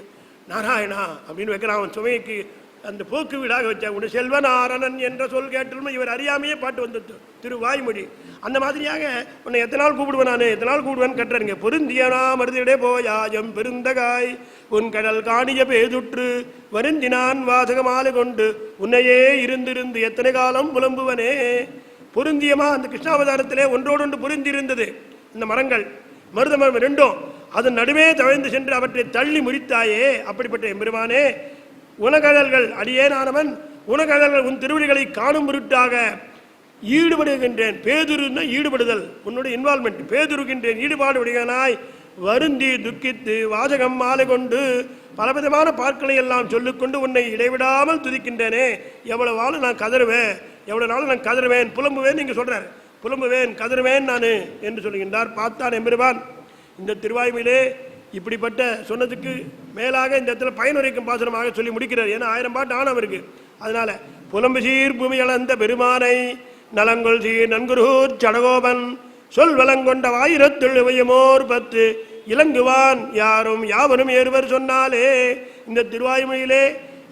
நாராயணா அப்படின்னு வைக்கிறான். அவன் சுமைக்கு அந்த போக்கு வீடாக வச்சா உண்டு. செல்வநாரணன் என்ற சொல் கேட்டுமே இவர் அறியாமையே பாட்டு வந்து திரு வாய்மொழி. அந்த மாதிரியாக உன்னை எத்தனை நாள் கூப்பிடுவேன், நான் எத்தனை நாள் கூப்பிடுவேன்னு கட்டுறேங்க. பொருந்தியனா மருதிடே போயாயம் பெருந்தகாய் உன் கடல் காணிய பேதுற்று வருந்தினான் வாசகமாலை கொண்டு உன்னையே இருந்திருந்து எத்தனை காலம் புலம்புவனே. பொருந்தியமா அந்த கிருஷ்ணாவதாரத்திலே ஒன்றோடொன்று பொருந்தி இருந்தது இந்த மரங்கள், மருத மரம் ரெண்டும். அதன் நடுவே தவழ்ந்து சென்று அவற்றை தள்ளி முறித்தாயே. அப்படிப்பட்ட எம்பெருமானே, உனகழல்கள் அடியேனானவன் உனகழல்கள் உன் திருவடிகளை காணும் பொருட்டாக ஈடுபடுகின்றேன். பேதுருன்னா ஈடுபடுதல், உன்னுடைய இன்வால்மெண்ட். பேதுருகின்றேன், ஈடுபாடு உடையனாய் வருந்தி துக்கித்து வாசகம் மாலை கொண்டு பலவிதமான பாற்களை எல்லாம் சொல்லிக்கொண்டு உன்னை இடைவிடாமல் துதிக்கின்றேனே. எவ்வளவு நாள் நான் கதறுவேன், எவ்வளவு நாள் நான் கதறுவேன், புலம்புவேன். நீங்க சொல்றாரு, புலம்புவேன் கதறுவேன் நான் என்று சொல்லுகின்றார். பார்த்தான் எம்பெருமான் இந்த திருவாய்மையிலே இப்படிப்பட்ட சொன்னதுக்கு மேலாக இந்த இடத்துல பயனுரைக்கும் பாசுரமாக சொல்லி முடிக்கிறார். ஏன்னா 1000 பாட்டு ஆணவம் இருக்கு. அதனால புலம்பு சீர் பூமி அளந்த பெருமானை நலங்கொள் சீர் நன்குருகூர் சடகோபன் சொல் வளங்கொண்ட 1010 இலங்குவான் யாரும் யாவரும் ஏறுவர் சொன்னாலே. இந்த திருவாய்மொழியிலே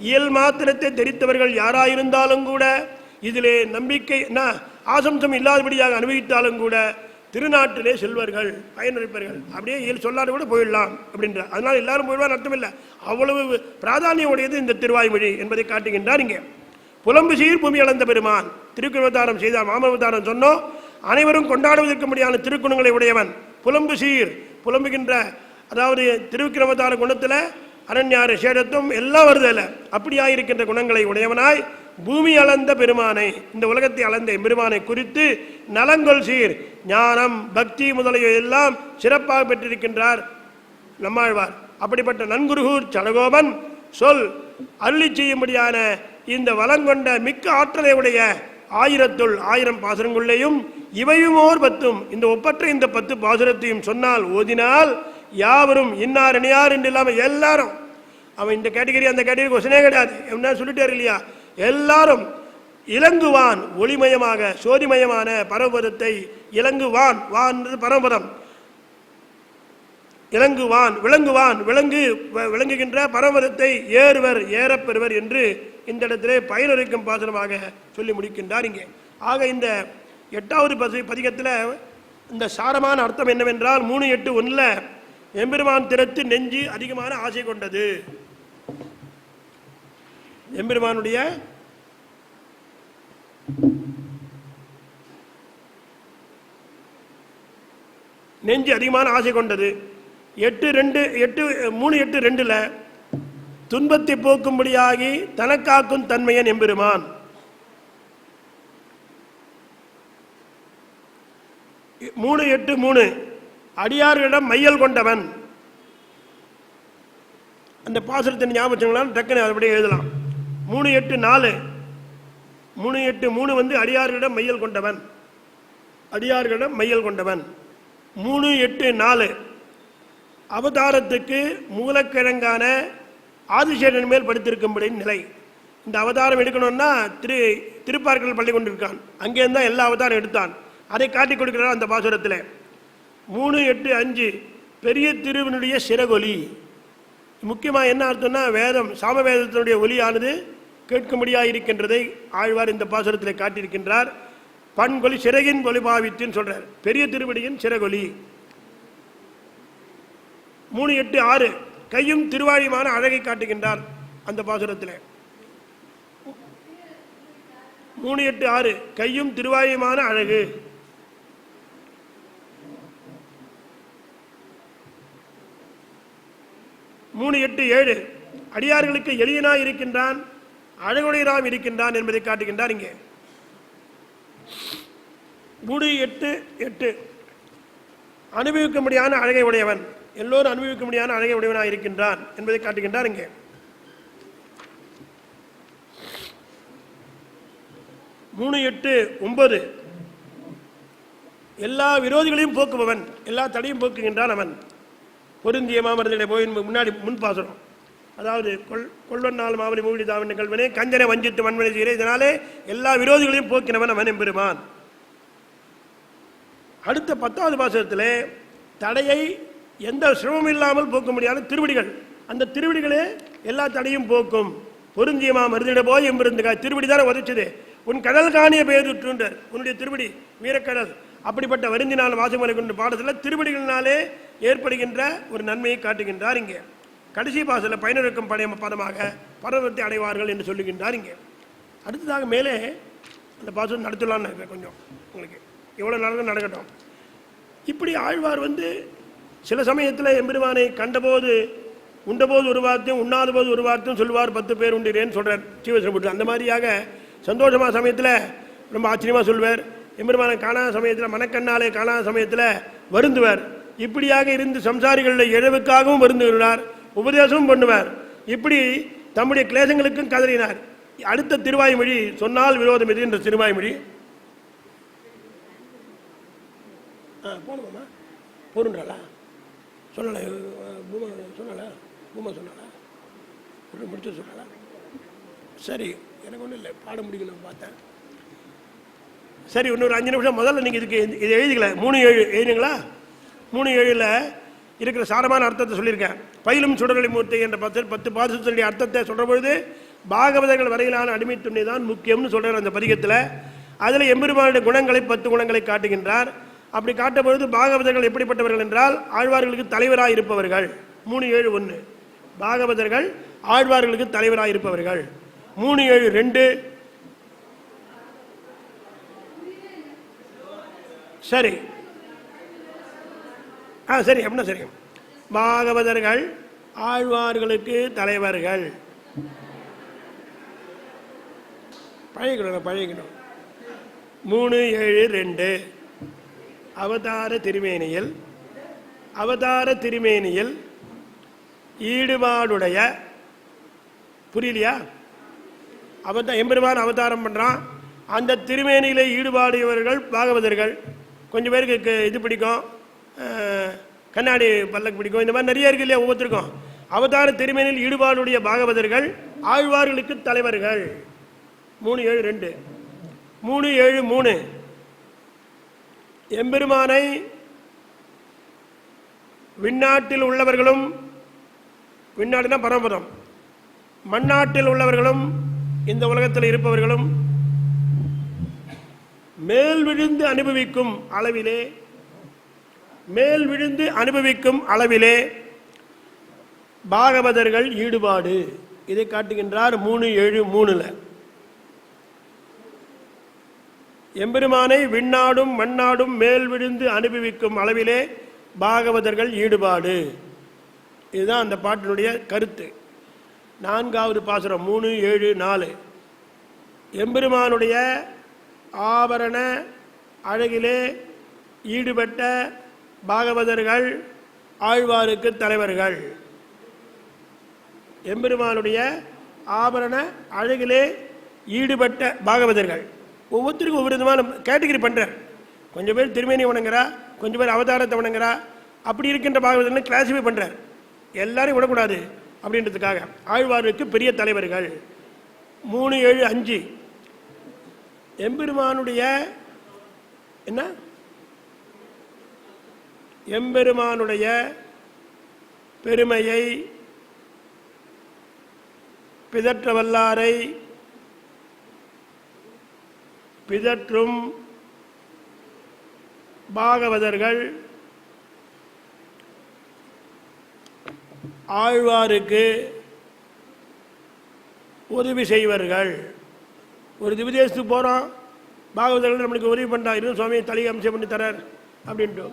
இயல் மாத்திரத்தை தெரித்தவர்கள் யாராயிருந்தாலும் கூட, இதிலே நம்பிக்கை ஆசம்சம் இல்லாதபடியாக அனுபவித்தாலும் கூட திருநாட்டிலே செல்வர்கள், பயனுரைப்பர்கள். அப்படியே இயல் சொல்லாத கூட போயிடலாம் அப்படின்ற. அதனால எல்லாரும் போயிடுவார் அர்த்தம் இல்லை. அவ்வளவு பிராதானியம் உடையது இந்த திருவாய்மொழி என்பதை காட்டுகின்றார். இங்கே புலம்பு சீர் பூமி அளந்த பெருமான் திருக்குறவதாரம் செய்தார். மாமவதாரம் சொன்னோம், அனைவரும் கொண்டாடுவதற்கு முடியாத திருக்குணங்களை உடையவன். புலம்பு சீர், புலம்புகின்ற, அதாவது திருவிக்கிரமதார குணத்தில் அரண்யார சேடத்தும் எல்லாம் வருதல்ல, அப்படியாயிருக்கின்ற குணங்களை உடையவனாய் பூமி அளந்த பெருமானை, இந்த உலகத்தை அளந்த பெருமானை குறித்து நலங்கொள் சீர் ஞானம் பக்தி முதலிய எல்லாம் சிறப்பாக பெற்றிருக்கின்றார் நம்மாழ்வார். அப்படிப்பட்ட நன்குருகூர் சடகோபன் சொல் அருளி செய்யும்படியான இந்த வளங்கொண்ட மிக்க ஆற்றலை உடைய 1000 பாசுரங்களையும் இவையும் 10 இந்த ஒப்பற்ற இந்த 10 பாசுரத்தையும் சொன்னால் ஓதினால் யாவரும் இன்னார் இணையார் என்று இல்லாமல் எல்லாரும், அவன் இந்த கேட்டகரி அந்த கேட்டகரி கொஸ்டினே கிடையாது, என்ன சொல்லிட்டாரு இல்லையா, எல்லாரும் இலங்குவான் ஒளிமயமாக சோதிமயமான பரமபதத்தை இலங்குவான். வான் பரமபதம், இலங்குவான் விளங்குவான் விளங்குகின்ற பரமபதத்தை ஏறுவர் ஏறப்பெறுவர் என்று இந்த இடத்திலே பயனுரைக்கும் பாசனமாக சொல்லி முடிக்கின்றார் இங்கே. ஆக இந்த 8வது பதிகத்தில் இந்த சாரமான அர்த்தம் என்னவென்றால் 3:8:1 எம்பெருமான் திறத்து நெஞ்சு அதிகமான ஆசை கொண்டது. எம்பெருமானுடைய நெஞ்சு அதிகமான ஆசை கொண்டது. 3:8:2 துன்பத்தை போக்கும்படியாகி தனக்காக்கும் தன்மையன் எம்பெருமான். 3:8:3 அடியார்களிடம் மையல் கொண்டவன். அந்த பாசுரத்தின் ஞாபகம் டக்குன்னு அதுபடியே எழுதலாம். 3:8:4 வந்து அடியார்களிடம் மையல் கொண்டவன், அடியார்களிடம் மையல் கொண்டவன். 3:8:4 அவதாரத்துக்கு மூலக்கிழங்கான ஆதிசேஷன் மேல் படுத்திருக்கும்படி நிலை. இந்த அவதாரம் எடுக்கணும்னா திருப்பார்க்கடல் பள்ளி கொண்டிருக்கான், அங்கேருந்து தான் எல்லா அவதாரம் எடுத்தான். அதை காட்டி கொடுக்கிறார் அந்த பாசுரத்தில். 3:8:5 பெரிய திருவினுடைய சிறகொலி. முக்கியமாக என்ன அர்த்தம்னா, வேதம் சாமவேதத்தினுடைய ஒலியானது கேட்கும்படியாக இருக்கின்றதை ஆழ்வார் இந்த பாசுரத்தில் காட்டியிருக்கின்றார். பண்கொலி சிறகின் ஒலிபாவித்துன்னு சொல்றார், பெரிய திருவடியின் சிறகொலி. 3:8:6 கையும் திருவாழியுமான அழகை காட்டுகின்றார் அந்த பாசுரத்தில். 3:8:6 கையும் திருவாழியுமான அழகு. 3:8:7 அடியார்களுக்கு எளியனாய் இருக்கின்றான், அழகுடையனாம் இருக்கின்றான் என்பதை காட்டுகின்றார் இங்கே. 3:8:8 அனுபவிக்க முடியாத அழகை உடையவன், எல்லோரும் அனுபவிக்க முடியாத அழகை உடையவனாக இருக்கின்றான் என்பதை காட்டுகின்றார் இங்கே. 3:8:9 எல்லா விரோதிகளையும் போக்குபவன், எல்லா தடையும் போக்குகின்றான் அவன். பொருந்திய மாமரத்திலே போய் முன்னாடி முன்பாசனம், அதாவது கொள்வன் நாள் மாவலி மூடி தாவன் கல்வனே கஞ்சனை வஞ்சித்து மண்மனை செய்கிறேன், இதனாலே எல்லா விரோதிகளையும் போக்கினவன் அவன் எம்பெருமான். அடுத்த 10வது பாசகத்தில் தடையை எந்த சிரமம் இல்லாமல் போக்க முடியாத திருவடிகள், அந்த திருவடிகளே எல்லா தடையும் போக்கும். பொருந்தியமா மருந்திட போய் எம்பிருந்துக்காய், திருவடி தானே உதைச்சது. உன் கடல் காணிய பெயர்ந்துற்றார், உன்னுடைய திருவடி வீரக்கடல். அப்படிப்பட்ட வருந்தினால் வாசமலை கொண்டு பாடத்தில் திருவடிகளினாலே ஏற்படுகின்ற ஒரு நன்மையை காட்டுகின்றார் இங்கே. கடைசி பாசத்தில் பயனிறக்கும் படைய பதமாக பரவத்தை அடைவார்கள் என்று சொல்லுகின்றார் இங்கே. அடுத்ததாக மேலே அந்த பாசம் நடத்தலான்னு இருக்கிறேன். கொஞ்சம் உங்களுக்கு எவ்வளோ நடக்கட்டும். இப்படி ஆழ்வார் சில சமயத்தில் எம்பெருமானை கண்டபோது உண்டபோது ஒரு வார்த்தையும் உண்ணாத போது ஒரு வார்த்தையும் சொல்லுவார். 10 பேர் உண்டிறேன்னு சொல்கிறார் சீவசம்பட்டு. அந்த மாதிரியாக சந்தோஷமான சமயத்தில் ரொம்ப ஆச்சரியமாக சொல்வார். எம்பெருமானை காணாத சமயத்தில், மனக்கண்ணாலே காணாத சமயத்தில் வருந்துவார். இப்படியாக இருந்து சம்சாரிகளுடைய இழவுக்காகவும் வருந்துகிறார், உபதேசமும் பண்ணுவார். இப்படி தம்முடைய கிளேசங்களுக்கும் கதறினார். அடுத்த திருவாய்மொழி சொன்னால் விரோதம் எது என்ற திருவாய்மொழி போகணுமா போருன்றாளா சொல்லலை, பூமா சொன்னாலா, பூமா சொன்னாலா, முடிச்சு சொன்னாலா? சரி, எனக்கு ஒன்றும் இல்லை, பாட முடிக்கணும் பார்த்தேன். சரி, இன்னொரு 5 நிமிஷம் முதல்ல நீங்கள் இதை எழுதிக்கல. 3:7 எழுதுங்களா? 3:7 இருக்கிற சாரமான அர்த்தத்தை சொல்லியிருக்கேன். பயிலும் சுடரொளி மூர்த்தி என்ற 10 பாசுரத்தினுடைய அர்த்தத்தை சொல்கிற பொழுது பாகவதர்கள் வரையிலான அடிமைத்துணை தான் முக்கியம்னு சொல்கிறார் அந்த பதிகத்தில். அதில் எம்பெருமானுடைய குணங்களை 10 குணங்களை காட்டுகின்றார். அப்படி காட்டும் பொழுது பாகவதர்கள் எப்படிப்பட்டவர்கள் என்றால் ஆழ்வார்களுக்கு தலைவராக இருப்பவர்கள். 3:7:1 பாகவதர்கள் ஆழ்வார்களுக்கு தலைவராக இருப்பவர்கள். 3:7:2 சரி சரி அப்படின்னா சரி, பாகவதர்கள் ஆழ்வார்களுக்கு தலைவர்கள். பழகிக்கணும். 3:7:2 அவதார திருமேனியில் ஈடுபாடுடைய, புரியலையா? எம்பெருமான் அவதாரம் பண்ணுறான், அந்த திருமேனியிலே ஈடுபாடுபவர்கள் பாகவதர்கள். கொஞ்சம் பேருக்கு இது பிடிக்கும், கண்ணாடி பல்லக்கு பிடிக்கும், இந்த மாதிரி நிறைய இருக்கு இல்லையா ஒவ்வொருத்தருக்கும். அவதார திருமேனியில் ஈடுபாடுடைய பாகவதர்கள் ஆழ்வார்களுக்கு தலைவர்கள். 3:7:2 3:7:3 எம்பெருமானை விண்ணாட்டில் உள்ளவர்களும், விண்ணாட்டுனா பரமபதம், மண்ணாட்டில் உள்ளவர்களும், இந்த உலகத்தில் இருப்பவர்களும் மேல் விழுந்து அனுபவிக்கும் அளவிலே பாகவதர்கள் ஈடுபாடு. இதை காட்டுகின்றார் 3:7:3. எம்பெருமானை விண்ணாடும் மண்ணாடும் மேல் விழுந்து அனுபவிக்கும் அளவிலே பாகவதர்கள் ஈடுபாடு. இதுதான் அந்த பாட்டினுடைய கருத்து. 4வது பாசுரம் 3:7:4 எம்பெருமானுடைய ஆபரண அழகிலே ஈடுபட்ட பாகவதர்கள் ஆழ்வாருக்கு தலைவர்கள். எம்பெருமானுடைய ஆபரண அழகிலே ஈடுபட்ட பாகவதர்கள் ஒவ்வொருத்தருக்கும் ஒவ்வொரு விதமான கேட்டகரி பண்ணுறார். கொஞ்சம் பேர் திருமேனி வணங்குறா, கொஞ்சம் பேர் அவதாரத்தை வணங்குறா. அப்படி இருக்கின்ற பாகவதர்களை கிளாஸிஃபை பண்ணுறார். எல்லாரையும் விடக்கூடாது அப்படின்றதுக்காக ஆழ்வாருக்கு பெரிய தலைவர்கள். 3:7:5 எம்பெருமானுடைய என்ன எம்பெருமானுடைய பெருமையை பிதற்ற வல்லாரை பிதற்றும் பாகவதர்கள் ஆழ்வாருக்கு உதவி செய்வார்கள். ஒரு திவ்யதேசத்துக்கு போகிறோம், பாகவதர்கள் நம்மளுக்கு உதவி பண்ணுறா, இன்னும் சுவாமியை தலை அம்சம் பண்ணி தரார் அப்படின்ட்டு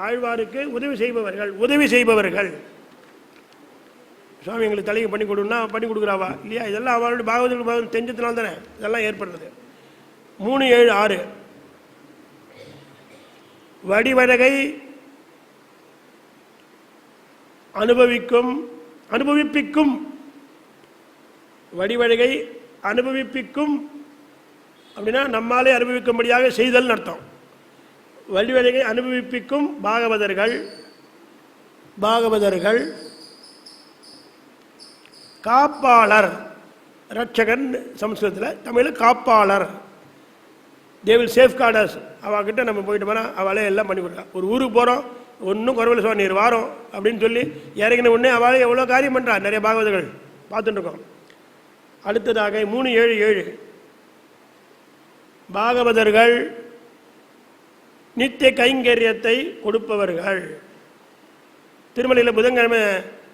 ஆழ்வாருக்கு உதவி செய்பவர்கள் சுவாமி எங்களுக்கு தலையை பண்ணி கொடுன்னா பண்ணி கொடுக்குறாவா இல்லையா? இதெல்லாம் அவளுடைய பாகவதர்கள் தெரிஞ்சதுனால தானே இதெல்லாம் ஏற்படுறது. 3, 7, 6 வடிவழகை அனுபவிப்பிக்கும் வடிவழகை அனுபவிப்பிக்கும் அப்படின்னா நம்மாலே அனுபவிக்கும்படியாக செய்தல் அர்த்தம். வடிவழகை அனுபவிப்பிக்கும் பாகவதர்கள் காப்பாளர், ரட்சகன் சம்ஸ்கிருதத்தில், தமிழில் காப்பாளர். They will safe quarters. அவகிட்ட நம்ம போயிட்டு போனால் அவளே எல்லாம் பண்ணி கொடுக்கலாம். ஒரு ஊருக்கு போகிறோம், ஒன்றும் குறவில் சொல்ல நீர் வாரோம் அப்படின்னு சொல்லி இறங்கின உடனே அவளே எவ்வளோ காரியம் பண்ணுறா. நிறைய பாகவதர்கள் பார்த்துட்டுருக்கோம். அடுத்ததாக 3, 7, 7 பாகவதர்கள் நித்திய கைங்கரியத்தை கொடுப்பவர்கள். திருமலையில் புதன்கிழமை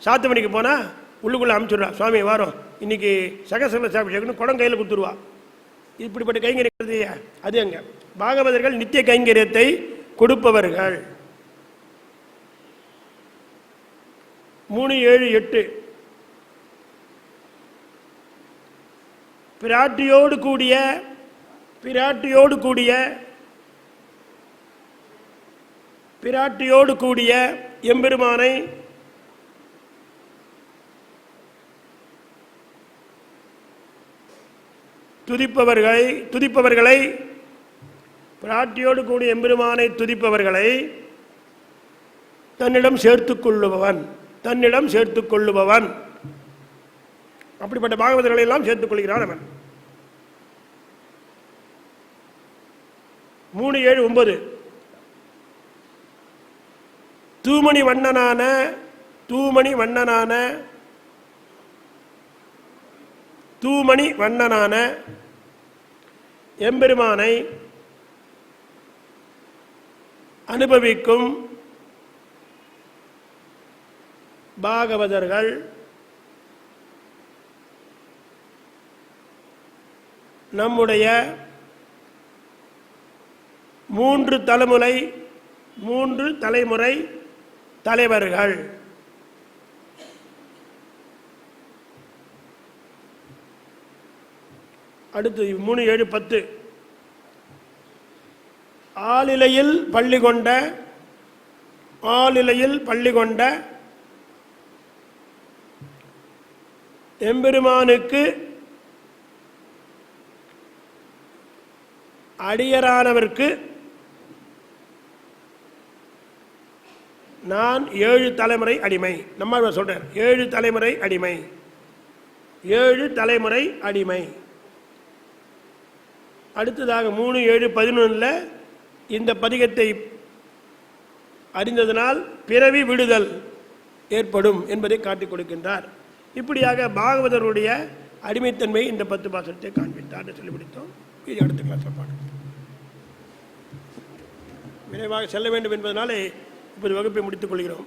சாத்து மணிக்கு போனால் உள்ளுக்குள்ளே அனுப்பிச்சுடுறா, சுவாமி வாரம் இன்னைக்கு சகசல சாபிஷேகம்னு குடம் கையில் கொடுத்துருவா. இப்படிப்பட்ட கைங்கரியம் அது அங்கே பாகவதர்கள் நித்திய கைங்கரியத்தை கொடுப்பவர்கள். 3, 7, 8 பிராட்டியோடு கூடிய எம்பெருமானை துதிப்பவர்களை பிராட்டியோடு கூடிய எம்பெருமானை துதிப்பவர்களை தன்னிடம் சேர்த்துக் கொள்ளுபவன். அப்படிப்பட்ட பாகவதர்களை எல்லாம் சேர்த்துக் கொள்கிறான் அவன். 3, 7, 9 தூமணி வண்ணனான எம்பெருமானை அனுபவிக்கும் பாகவதர்கள் நம்முடைய 3 தலைமுறை தலைவர்கள். அடுத்து 3, 7, 10 ஆலிலையில் பள்ளி கொண்ட எம்பெருமானுக்கு அடியரானவர்க்கு நான் 7 தலைமுறை அடிமை. நம்ம சொல்றேன் 7 தலைமுறை அடிமை. அடுத்ததாக 3, 7, 11 இந்த பதிகத்தை அறிந்ததனால் பிறவி விடுதல் ஏற்படும் என்பதை காட்டிக் கொடுக்கின்றார். இப்படியாக பாகவதருடைய அடிமைத்தன்மை இந்த 10 பாசத்தை காண்பித்தார் சொல்லி முடித்தோம். இது அடுத்த கிளாஸ் பாடம். விரைவாக செல்ல வேண்டும் என்பதனாலே இப்போது வகுப்பை முடித்துக் கொள்கிறோம்.